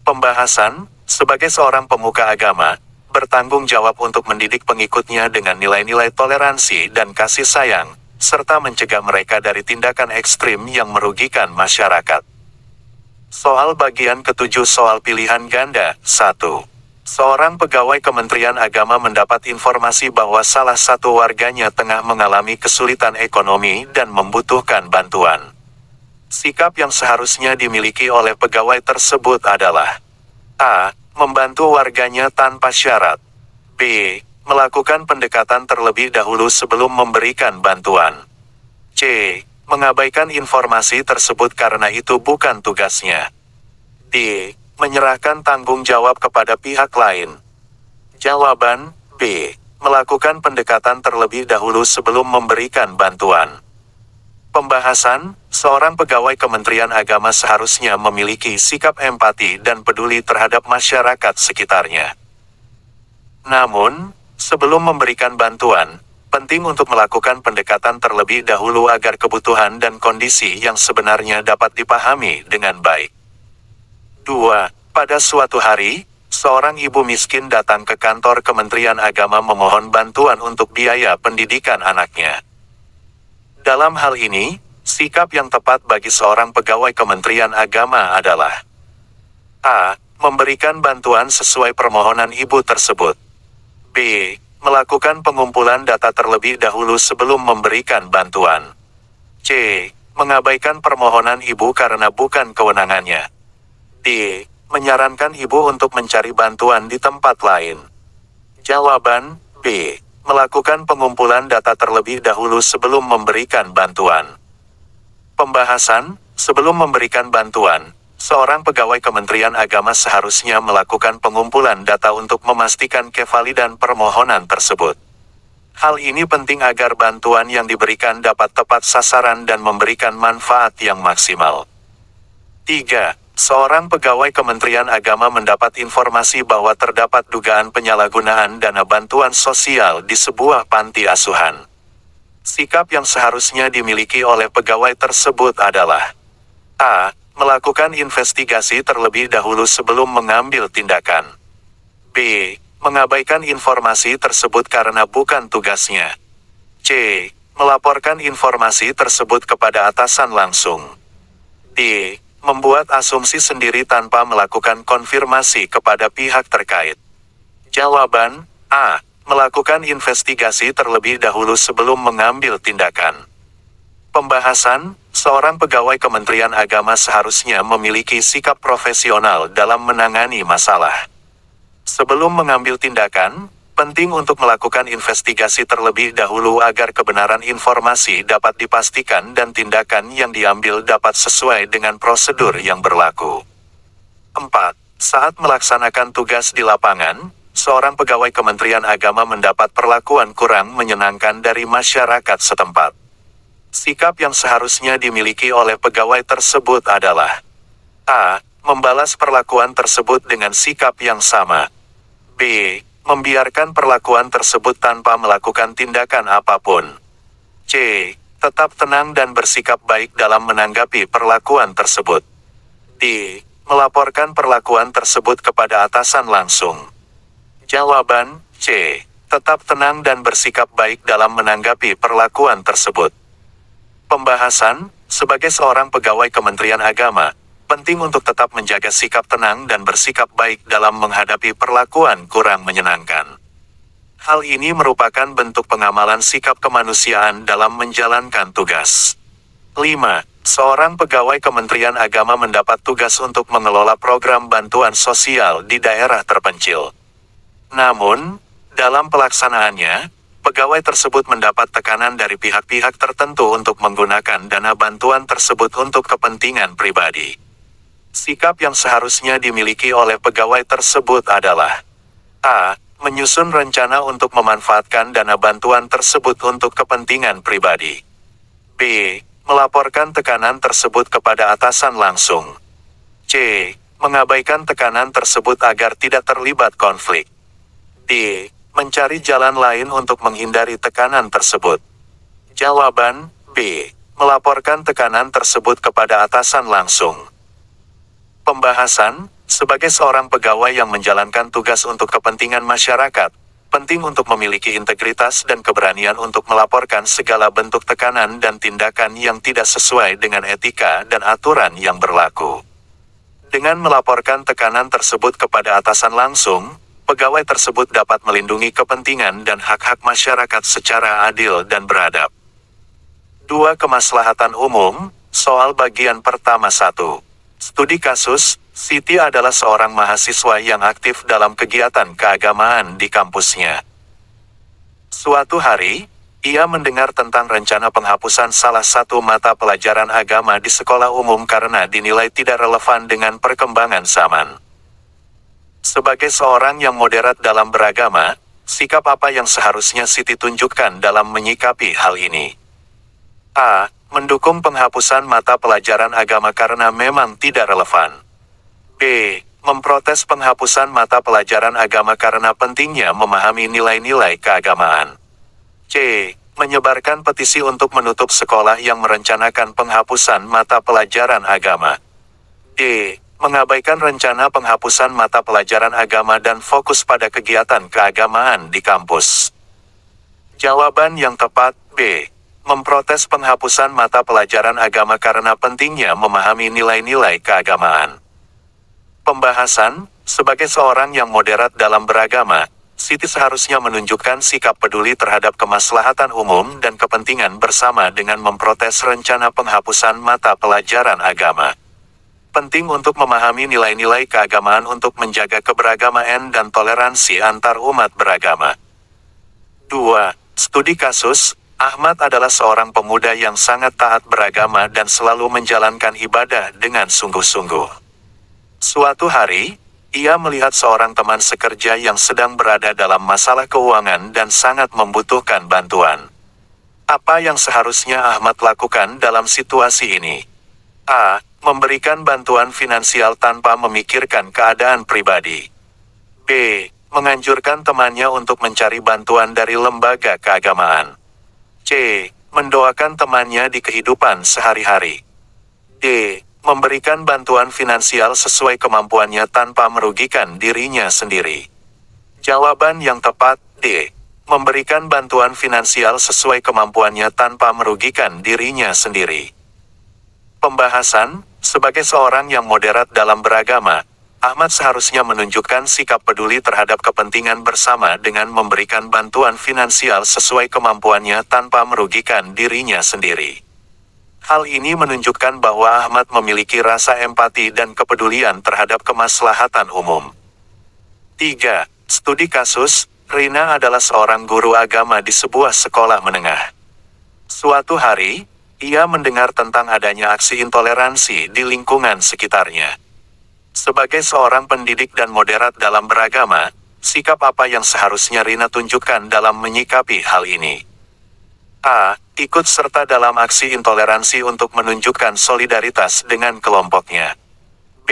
Pembahasan, sebagai seorang pemuka agama, bertanggung jawab untuk mendidik pengikutnya dengan nilai-nilai toleransi dan kasih sayang, serta mencegah mereka dari tindakan ekstrim yang merugikan masyarakat. Soal bagian ke-7 soal pilihan ganda, 1. Seorang pegawai Kementerian Agama mendapat informasi bahwa salah satu warganya tengah mengalami kesulitan ekonomi dan membutuhkan bantuan. Sikap yang seharusnya dimiliki oleh pegawai tersebut adalah A. Membantu warganya tanpa syarat. B. Melakukan pendekatan terlebih dahulu sebelum memberikan bantuan. C. Mengabaikan informasi tersebut karena itu bukan tugasnya. D. Menyerahkan tanggung jawab kepada pihak lain. Jawaban B. Melakukan pendekatan terlebih dahulu sebelum memberikan bantuan. Pembahasan, seorang pegawai Kementerian Agama seharusnya memiliki sikap empati dan peduli terhadap masyarakat sekitarnya. Namun, sebelum memberikan bantuan, penting untuk melakukan pendekatan terlebih dahulu agar kebutuhan dan kondisi yang sebenarnya dapat dipahami dengan baik. 2. Pada suatu hari, seorang ibu miskin datang ke kantor Kementerian Agama memohon bantuan untuk biaya pendidikan anaknya. Dalam hal ini, sikap yang tepat bagi seorang pegawai Kementerian Agama adalah A. Memberikan bantuan sesuai permohonan ibu tersebut. B. Melakukan pengumpulan data terlebih dahulu sebelum memberikan bantuan. C. Mengabaikan permohonan ibu karena bukan kewenangannya. D. Menyarankan ibu untuk mencari bantuan di tempat lain. Jawaban B. Melakukan pengumpulan data terlebih dahulu sebelum memberikan bantuan. Pembahasan, sebelum memberikan bantuan, seorang pegawai Kementerian Agama seharusnya melakukan pengumpulan data untuk memastikan kevalidan permohonan tersebut. Hal ini penting agar bantuan yang diberikan dapat tepat sasaran dan memberikan manfaat yang maksimal. 3. Seorang pegawai Kementerian Agama mendapat informasi bahwa terdapat dugaan penyalahgunaan dana bantuan sosial di sebuah panti asuhan. Sikap yang seharusnya dimiliki oleh pegawai tersebut adalah A. Melakukan investigasi terlebih dahulu sebelum mengambil tindakan. B. Mengabaikan informasi tersebut karena bukan tugasnya. C. Melaporkan informasi tersebut kepada atasan langsung. D. Membuat asumsi sendiri tanpa melakukan konfirmasi kepada pihak terkait. Jawaban A. Melakukan investigasi terlebih dahulu sebelum mengambil tindakan. Pembahasan, seorang pegawai Kementerian Agama seharusnya memiliki sikap profesional dalam menangani masalah. Sebelum mengambil tindakan, penting untuk melakukan investigasi terlebih dahulu agar kebenaran informasi dapat dipastikan dan tindakan yang diambil dapat sesuai dengan prosedur yang berlaku. 4. Saat melaksanakan tugas di lapangan, seorang pegawai Kementerian Agama mendapat perlakuan kurang menyenangkan dari masyarakat setempat. Sikap yang seharusnya dimiliki oleh pegawai tersebut adalah A. Membalas perlakuan tersebut dengan sikap yang sama. B. Membiarkan perlakuan tersebut tanpa melakukan tindakan apapun. C. Tetap tenang dan bersikap baik dalam menanggapi perlakuan tersebut. D. Melaporkan perlakuan tersebut kepada atasan langsung. Jawaban C. Tetap tenang dan bersikap baik dalam menanggapi perlakuan tersebut. Pembahasan, sebagai seorang pegawai Kementerian Agama, penting untuk tetap menjaga sikap tenang dan bersikap baik dalam menghadapi perlakuan kurang menyenangkan. Hal ini merupakan bentuk pengamalan sikap kemanusiaan dalam menjalankan tugas. 5. Seorang pegawai Kementerian Agama mendapat tugas untuk mengelola program bantuan sosial di daerah terpencil. Namun, dalam pelaksanaannya, pegawai tersebut mendapat tekanan dari pihak-pihak tertentu untuk menggunakan dana bantuan tersebut untuk kepentingan pribadi. Sikap yang seharusnya dimiliki oleh pegawai tersebut adalah A. Menyusun rencana untuk memanfaatkan dana bantuan tersebut untuk kepentingan pribadi. B. Melaporkan tekanan tersebut kepada atasan langsung. C. Mengabaikan tekanan tersebut agar tidak terlibat konflik. D. Mencari jalan lain untuk menghindari tekanan tersebut. Jawaban B. Melaporkan tekanan tersebut kepada atasan langsung. Pembahasan, sebagai seorang pegawai yang menjalankan tugas untuk kepentingan masyarakat, penting untuk memiliki integritas dan keberanian untuk melaporkan segala bentuk tekanan dan tindakan yang tidak sesuai dengan etika dan aturan yang berlaku. Dengan melaporkan tekanan tersebut kepada atasan langsung, pegawai tersebut dapat melindungi kepentingan dan hak-hak masyarakat secara adil dan beradab. 2. Kemaslahatan umum, soal bagian pertama 1. Studi kasus, Siti adalah seorang mahasiswa yang aktif dalam kegiatan keagamaan di kampusnya. Suatu hari, ia mendengar tentang rencana penghapusan salah satu mata pelajaran agama di sekolah umum karena dinilai tidak relevan dengan perkembangan zaman. Sebagai seorang yang moderat dalam beragama, sikap apa yang seharusnya Siti tunjukkan dalam menyikapi hal ini? A. Mendukung penghapusan mata pelajaran agama karena memang tidak relevan. B. Memprotes penghapusan mata pelajaran agama karena pentingnya memahami nilai-nilai keagamaan. C. Menyebarkan petisi untuk menutup sekolah yang merencanakan penghapusan mata pelajaran agama. D. Mengabaikan rencana penghapusan mata pelajaran agama dan fokus pada kegiatan keagamaan di kampus. Jawaban yang tepat B. Memprotes penghapusan mata pelajaran agama karena pentingnya memahami nilai-nilai keagamaan. Pembahasan, sebagai seorang yang moderat dalam beragama, Siti seharusnya menunjukkan sikap peduli terhadap kemaslahatan umum dan kepentingan bersama dengan memprotes rencana penghapusan mata pelajaran agama. Penting untuk memahami nilai-nilai keagamaan untuk menjaga keberagaman dan toleransi antar umat beragama. 2. Studi kasus, Ahmad adalah seorang pemuda yang sangat taat beragama dan selalu menjalankan ibadah dengan sungguh-sungguh. Suatu hari, ia melihat seorang teman sekerja yang sedang berada dalam masalah keuangan dan sangat membutuhkan bantuan. Apa yang seharusnya Ahmad lakukan dalam situasi ini? A. Memberikan bantuan finansial tanpa memikirkan keadaan pribadi. B. Menganjurkan temannya untuk mencari bantuan dari lembaga keagamaan. C. Mendoakan temannya di kehidupan sehari-hari. D. Memberikan bantuan finansial sesuai kemampuannya tanpa merugikan dirinya sendiri. Jawaban yang tepat, D. Memberikan bantuan finansial sesuai kemampuannya tanpa merugikan dirinya sendiri. Pembahasan, sebagai seorang yang moderat dalam beragama, Ahmad seharusnya menunjukkan sikap peduli terhadap kepentingan bersama dengan memberikan bantuan finansial sesuai kemampuannya tanpa merugikan dirinya sendiri. Hal ini menunjukkan bahwa Ahmad memiliki rasa empati dan kepedulian terhadap kemaslahatan umum. 3. Studi kasus, Rina adalah seorang guru agama di sebuah sekolah menengah. Suatu hari, ia mendengar tentang adanya aksi intoleransi di lingkungan sekitarnya. Sebagai seorang pendidik dan moderat dalam beragama, sikap apa yang seharusnya Rina tunjukkan dalam menyikapi hal ini? A. Ikut serta dalam aksi intoleransi untuk menunjukkan solidaritas dengan kelompoknya. B.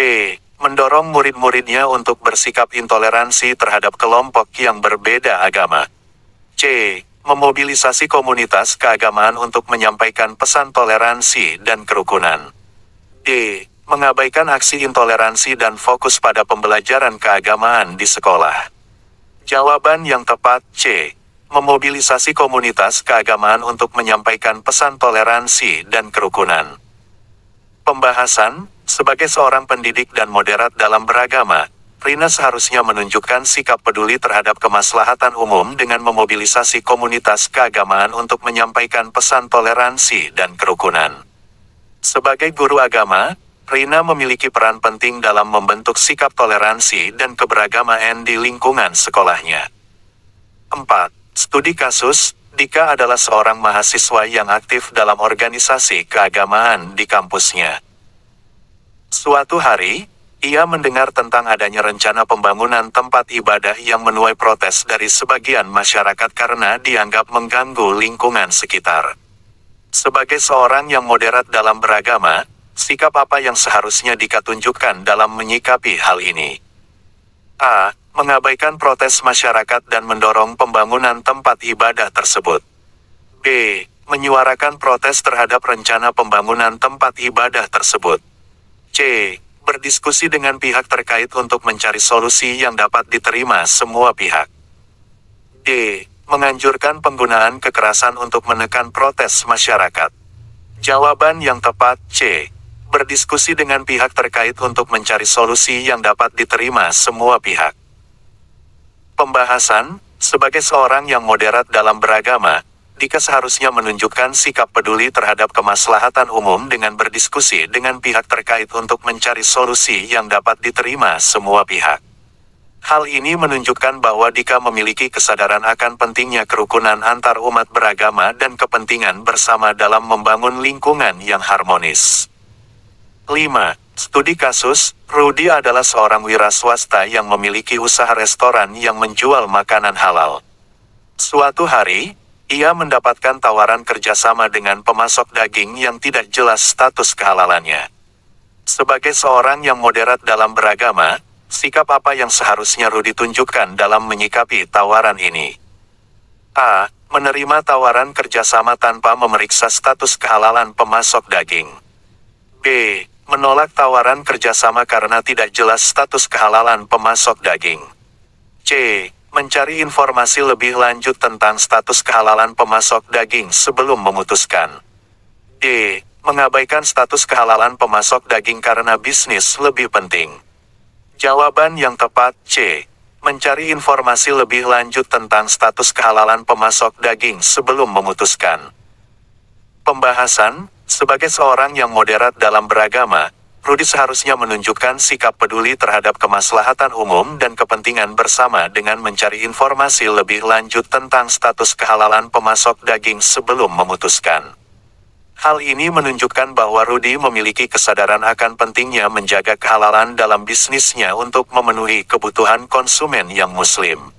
Mendorong murid-muridnya untuk bersikap intoleransi terhadap kelompok yang berbeda agama. C. Memobilisasi komunitas keagamaan untuk menyampaikan pesan toleransi dan kerukunan. D. Mengabaikan aksi intoleransi dan fokus pada pembelajaran keagamaan di sekolah. Jawaban yang tepat, C. Memobilisasi komunitas keagamaan untuk menyampaikan pesan toleransi dan kerukunan. Pembahasan, sebagai seorang pendidik dan moderat dalam beragama, Rina seharusnya menunjukkan sikap peduli terhadap kemaslahatan umum dengan memobilisasi komunitas keagamaan untuk menyampaikan pesan toleransi dan kerukunan. Sebagai guru agama, Rina memiliki peran penting dalam membentuk sikap toleransi dan keberagamaan di lingkungan sekolahnya. 4. Studi kasus, Dika adalah seorang mahasiswa yang aktif dalam organisasi keagamaan di kampusnya. Suatu hari, ia mendengar tentang adanya rencana pembangunan tempat ibadah yang menuai protes dari sebagian masyarakat karena dianggap mengganggu lingkungan sekitar. Sebagai seorang yang moderat dalam beragama, sikap apa yang seharusnya Dika tunjukkan dalam menyikapi hal ini? A. Mengabaikan protes masyarakat dan mendorong pembangunan tempat ibadah tersebut. B. Menyuarakan protes terhadap rencana pembangunan tempat ibadah tersebut. C. Berdiskusi dengan pihak terkait untuk mencari solusi yang dapat diterima semua pihak. D. Menganjurkan penggunaan kekerasan untuk menekan protes masyarakat. Jawaban yang tepat, C. Berdiskusi dengan pihak terkait untuk mencari solusi yang dapat diterima semua pihak. Pembahasan, sebagai seorang yang moderat dalam beragama, Dika seharusnya menunjukkan sikap peduli terhadap kemaslahatan umum dengan berdiskusi dengan pihak terkait untuk mencari solusi yang dapat diterima semua pihak. Hal ini menunjukkan bahwa Dika memiliki kesadaran akan pentingnya kerukunan antar umat beragama dan kepentingan bersama dalam membangun lingkungan yang harmonis. 5. Studi kasus, Rudy adalah seorang wira swasta yang memiliki usaha restoran yang menjual makanan halal. Suatu hari, ia mendapatkan tawaran kerjasama dengan pemasok daging yang tidak jelas status kehalalannya. Sebagai seorang yang moderat dalam beragama, sikap apa yang seharusnya Rudy tunjukkan dalam menyikapi tawaran ini? A. Menerima tawaran kerjasama tanpa memeriksa status kehalalan pemasok daging. B. Menolak tawaran kerjasama karena tidak jelas status kehalalan pemasok daging. C. Mencari informasi lebih lanjut tentang status kehalalan pemasok daging sebelum memutuskan. D. Mengabaikan status kehalalan pemasok daging karena bisnis lebih penting. Jawaban yang tepat, C. Mencari informasi lebih lanjut tentang status kehalalan pemasok daging sebelum memutuskan. Pembahasan, sebagai seorang yang moderat dalam beragama, Rudy seharusnya menunjukkan sikap peduli terhadap kemaslahatan umum dan kepentingan bersama dengan mencari informasi lebih lanjut tentang status kehalalan pemasok daging sebelum memutuskan. Hal ini menunjukkan bahwa Rudy memiliki kesadaran akan pentingnya menjaga kehalalan dalam bisnisnya untuk memenuhi kebutuhan konsumen yang muslim.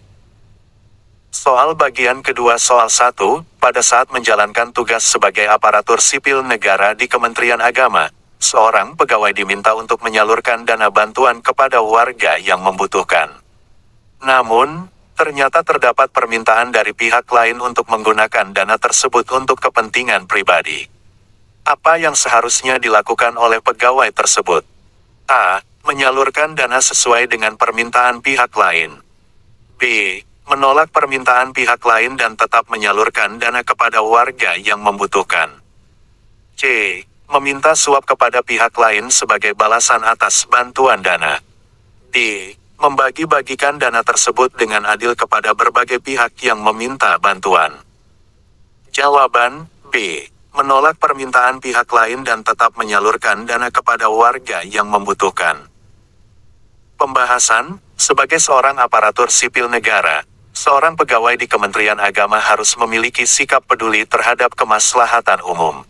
Soal bagian kedua soal 1, pada saat menjalankan tugas sebagai aparatur sipil negara di Kementerian Agama, seorang pegawai diminta untuk menyalurkan dana bantuan kepada warga yang membutuhkan. Namun, ternyata terdapat permintaan dari pihak lain untuk menggunakan dana tersebut untuk kepentingan pribadi. Apa yang seharusnya dilakukan oleh pegawai tersebut? A. Menyalurkan dana sesuai dengan permintaan pihak lain. B. Menolak permintaan pihak lain dan tetap menyalurkan dana kepada warga yang membutuhkan. C. Meminta suap kepada pihak lain sebagai balasan atas bantuan dana. D. Membagi-bagikan dana tersebut dengan adil kepada berbagai pihak yang meminta bantuan. Jawaban B. Menolak permintaan pihak lain dan tetap menyalurkan dana kepada warga yang membutuhkan. Pembahasan, sebagai seorang aparatur sipil negara, seorang pegawai di Kementerian Agama harus memiliki sikap peduli terhadap kemaslahatan umum.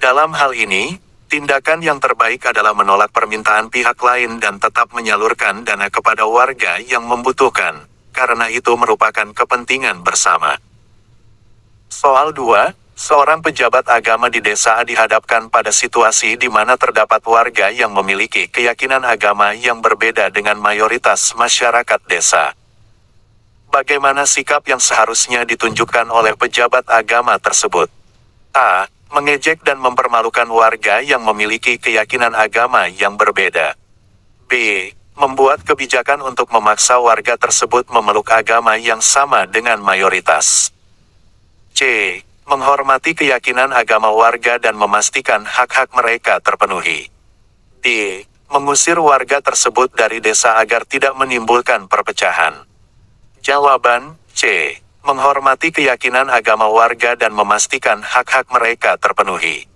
Dalam hal ini, tindakan yang terbaik adalah menolak permintaan pihak lain dan tetap menyalurkan dana kepada warga yang membutuhkan, karena itu merupakan kepentingan bersama. Soal 2, seorang pejabat agama di desa dihadapkan pada situasi di mana terdapat warga yang memiliki keyakinan agama yang berbeda dengan mayoritas masyarakat desa. Bagaimana sikap yang seharusnya ditunjukkan oleh pejabat agama tersebut? A. Mengejek dan mempermalukan warga yang memiliki keyakinan agama yang berbeda. B. Membuat kebijakan untuk memaksa warga tersebut memeluk agama yang sama dengan mayoritas. C. Menghormati keyakinan agama warga dan memastikan hak-hak mereka terpenuhi. D. Mengusir warga tersebut dari desa agar tidak menimbulkan perpecahan. Jawaban C. Menghormati keyakinan agama warga dan memastikan hak-hak mereka terpenuhi.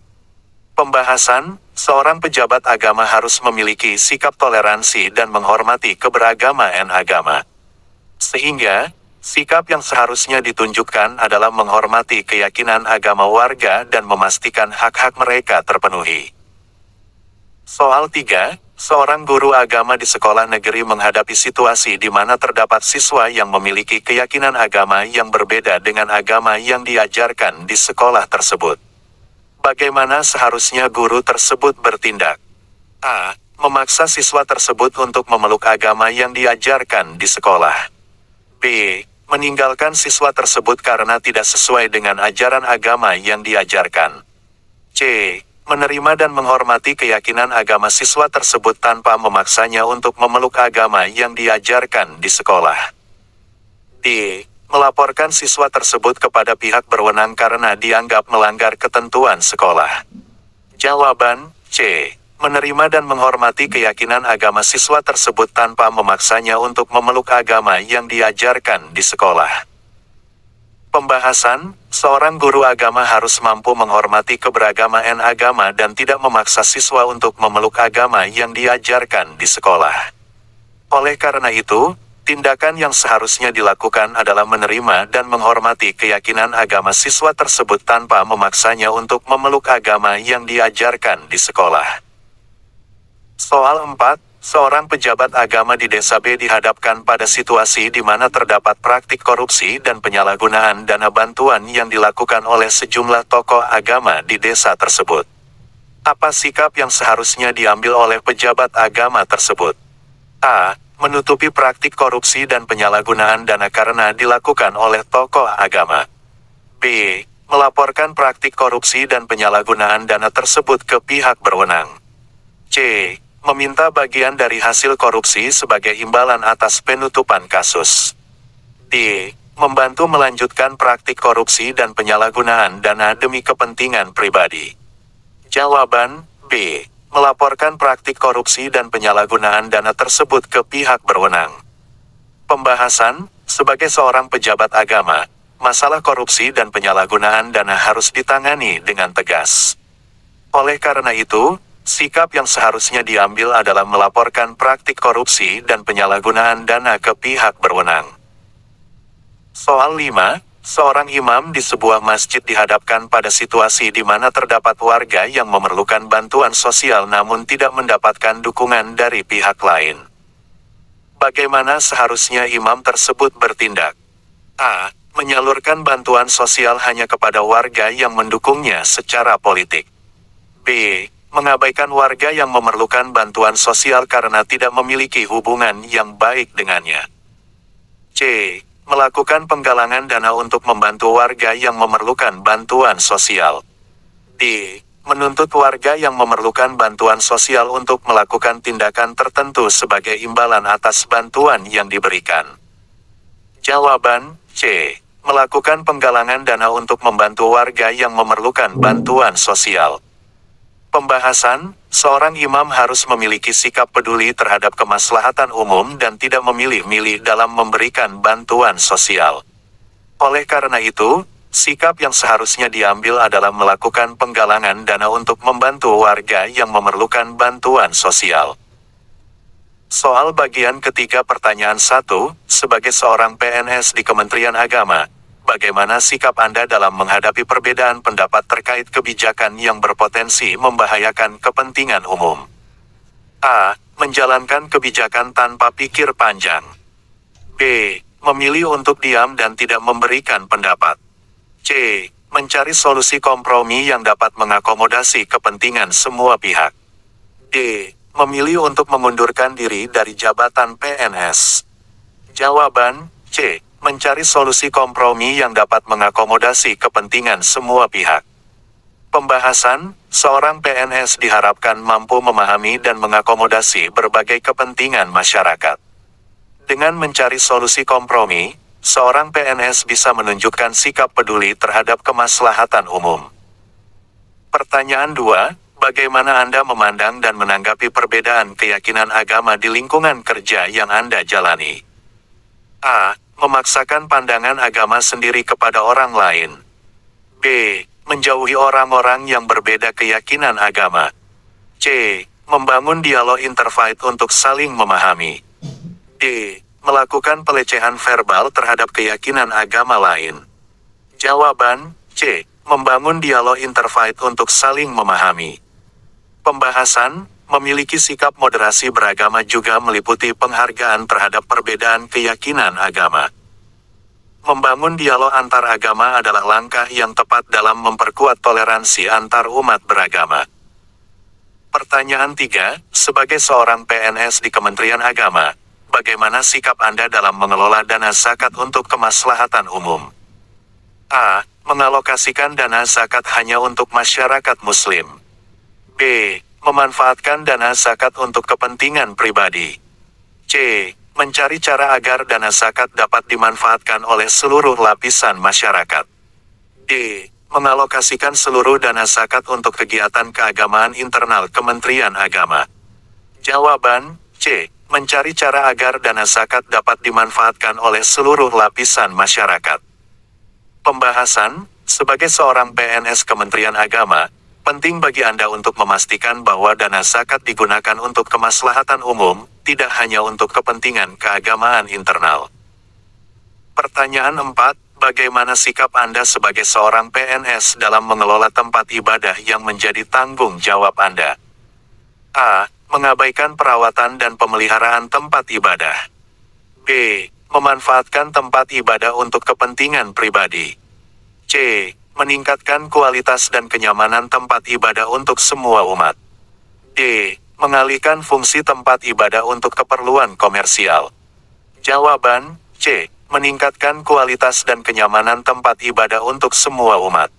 Pembahasan, seorang pejabat agama harus memiliki sikap toleransi dan menghormati keberagaman agama. Sehingga, sikap yang seharusnya ditunjukkan adalah menghormati keyakinan agama warga dan memastikan hak-hak mereka terpenuhi. Soal 3, seorang guru agama di sekolah negeri menghadapi situasi di mana terdapat siswa yang memiliki keyakinan agama yang berbeda dengan agama yang diajarkan di sekolah tersebut. Bagaimana seharusnya guru tersebut bertindak? A. Memaksa siswa tersebut untuk memeluk agama yang diajarkan di sekolah. B. Meninggalkan siswa tersebut karena tidak sesuai dengan ajaran agama yang diajarkan. C. Menerima dan menghormati keyakinan agama siswa tersebut tanpa memaksanya untuk memeluk agama yang diajarkan di sekolah. D. Melaporkan siswa tersebut kepada pihak berwenang karena dianggap melanggar ketentuan sekolah. Jawaban C. Menerima dan menghormati keyakinan agama siswa tersebut tanpa memaksanya untuk memeluk agama yang diajarkan di sekolah. Pembahasan, seorang guru agama harus mampu menghormati keberagaman agama dan tidak memaksa siswa untuk memeluk agama yang diajarkan di sekolah. Oleh karena itu, tindakan yang seharusnya dilakukan adalah menerima dan menghormati keyakinan agama siswa tersebut tanpa memaksanya untuk memeluk agama yang diajarkan di sekolah. Soal 4, seorang pejabat agama di desa B dihadapkan pada situasi di mana terdapat praktik korupsi dan penyalahgunaan dana bantuan yang dilakukan oleh sejumlah tokoh agama di desa tersebut. Apa sikap yang seharusnya diambil oleh pejabat agama tersebut? A. Menutupi praktik korupsi dan penyalahgunaan dana karena dilakukan oleh tokoh agama. B. Melaporkan praktik korupsi dan penyalahgunaan dana tersebut ke pihak berwenang. C. Meminta bagian dari hasil korupsi sebagai imbalan atas penutupan kasus. D. Membantu melanjutkan praktik korupsi dan penyalahgunaan dana demi kepentingan pribadi. Jawaban B. Melaporkan praktik korupsi dan penyalahgunaan dana tersebut ke pihak berwenang. Pembahasan, sebagai seorang pejabat agama, masalah korupsi dan penyalahgunaan dana harus ditangani dengan tegas. Oleh karena itu, sikap yang seharusnya diambil adalah melaporkan praktik korupsi dan penyalahgunaan dana ke pihak berwenang. Soal 5, seorang imam di sebuah masjid dihadapkan pada situasi di mana terdapat warga yang memerlukan bantuan sosial namun tidak mendapatkan dukungan dari pihak lain. Bagaimana seharusnya imam tersebut bertindak? A. Menyalurkan bantuan sosial hanya kepada warga yang mendukungnya secara politik. B. Mengabaikan warga yang memerlukan bantuan sosial karena tidak memiliki hubungan yang baik dengannya. C. Melakukan penggalangan dana untuk membantu warga yang memerlukan bantuan sosial. D. Menuntut warga yang memerlukan bantuan sosial untuk melakukan tindakan tertentu sebagai imbalan atas bantuan yang diberikan. Jawaban C. Melakukan penggalangan dana untuk membantu warga yang memerlukan bantuan sosial. Pembahasan, seorang imam harus memiliki sikap peduli terhadap kemaslahatan umum dan tidak memilih-milih dalam memberikan bantuan sosial. Oleh karena itu, sikap yang seharusnya diambil adalah melakukan penggalangan dana untuk membantu warga yang memerlukan bantuan sosial. Soal bagian ketiga pertanyaan 1, sebagai seorang PNS di Kementerian Agama, bagaimana sikap Anda dalam menghadapi perbedaan pendapat terkait kebijakan yang berpotensi membahayakan kepentingan umum? A. Menjalankan kebijakan tanpa pikir panjang. B. Memilih untuk diam dan tidak memberikan pendapat. C. Mencari solusi kompromi yang dapat mengakomodasi kepentingan semua pihak. D. Memilih untuk mengundurkan diri dari jabatan PNS. Jawaban C. Mencari solusi kompromi yang dapat mengakomodasi kepentingan semua pihak. Pembahasan, seorang PNS diharapkan mampu memahami dan mengakomodasi berbagai kepentingan masyarakat. Dengan mencari solusi kompromi, seorang PNS bisa menunjukkan sikap peduli terhadap kemaslahatan umum. Pertanyaan 2, bagaimana Anda memandang dan menanggapi perbedaan keyakinan agama di lingkungan kerja yang Anda jalani? A. Memaksakan pandangan agama sendiri kepada orang lain. B. Menjauhi orang-orang yang berbeda keyakinan agama. C. Membangun dialog interfaith untuk saling memahami. D. Melakukan pelecehan verbal terhadap keyakinan agama lain. Jawaban C. Membangun dialog interfaith untuk saling memahami. Pembahasan, memiliki sikap moderasi beragama juga meliputi penghargaan terhadap perbedaan keyakinan agama. Membangun dialog antar agama adalah langkah yang tepat dalam memperkuat toleransi antar umat beragama. Pertanyaan 3, sebagai seorang PNS di Kementerian Agama, bagaimana sikap Anda dalam mengelola dana zakat untuk kemaslahatan umum? A. Mengalokasikan dana zakat hanya untuk masyarakat Muslim. B. Memanfaatkan dana zakat untuk kepentingan pribadi. C. Mencari cara agar dana zakat dapat dimanfaatkan oleh seluruh lapisan masyarakat. D. Mengalokasikan seluruh dana zakat untuk kegiatan keagamaan internal Kementerian Agama. Jawaban C. Mencari cara agar dana zakat dapat dimanfaatkan oleh seluruh lapisan masyarakat. Pembahasan, sebagai seorang PNS Kementerian Agama, penting bagi Anda untuk memastikan bahwa dana zakat digunakan untuk kemaslahatan umum, tidak hanya untuk kepentingan keagamaan internal. Pertanyaan 4, bagaimana sikap Anda sebagai seorang PNS dalam mengelola tempat ibadah yang menjadi tanggung jawab Anda? A. Mengabaikan perawatan dan pemeliharaan tempat ibadah. B. Memanfaatkan tempat ibadah untuk kepentingan pribadi. C. Meningkatkan kualitas dan kenyamanan tempat ibadah untuk semua umat. D. Mengalihkan fungsi tempat ibadah untuk keperluan komersial. Jawaban C. Meningkatkan kualitas dan kenyamanan tempat ibadah untuk semua umat.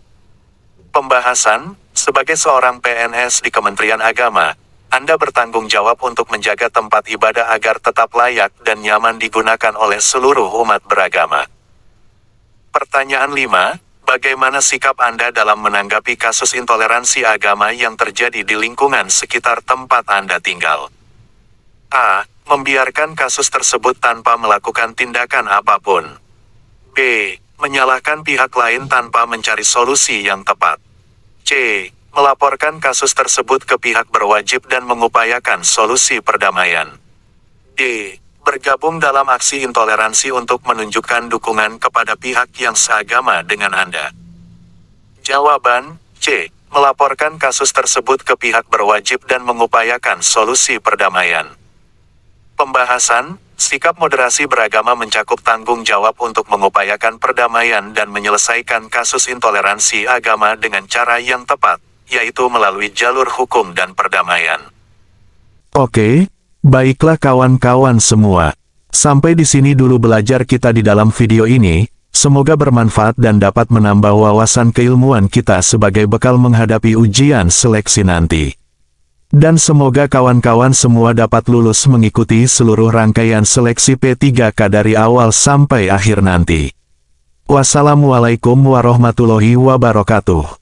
Pembahasan, sebagai seorang PNS di Kementerian Agama, Anda bertanggung jawab untuk menjaga tempat ibadah agar tetap layak dan nyaman digunakan oleh seluruh umat beragama. Pertanyaan 5, bagaimana sikap Anda dalam menanggapi kasus intoleransi agama yang terjadi di lingkungan sekitar tempat Anda tinggal? A. Membiarkan kasus tersebut tanpa melakukan tindakan apapun. B. Menyalahkan pihak lain tanpa mencari solusi yang tepat. C. Melaporkan kasus tersebut ke pihak berwajib dan mengupayakan solusi perdamaian. D. Bergabung dalam aksi intoleransi untuk menunjukkan dukungan kepada pihak yang seagama dengan Anda. Jawaban C. Melaporkan kasus tersebut ke pihak berwajib dan mengupayakan solusi perdamaian. Pembahasan, sikap moderasi beragama mencakup tanggung jawab untuk mengupayakan perdamaian dan menyelesaikan kasus intoleransi agama dengan cara yang tepat, yaitu melalui jalur hukum dan perdamaian. Oke. Baiklah kawan-kawan semua, sampai di sini dulu belajar kita di dalam video ini, semoga bermanfaat dan dapat menambah wawasan keilmuan kita sebagai bekal menghadapi ujian seleksi nanti. Dan semoga kawan-kawan semua dapat lulus mengikuti seluruh rangkaian seleksi P3K dari awal sampai akhir nanti. Wassalamualaikum warahmatullahi wabarakatuh.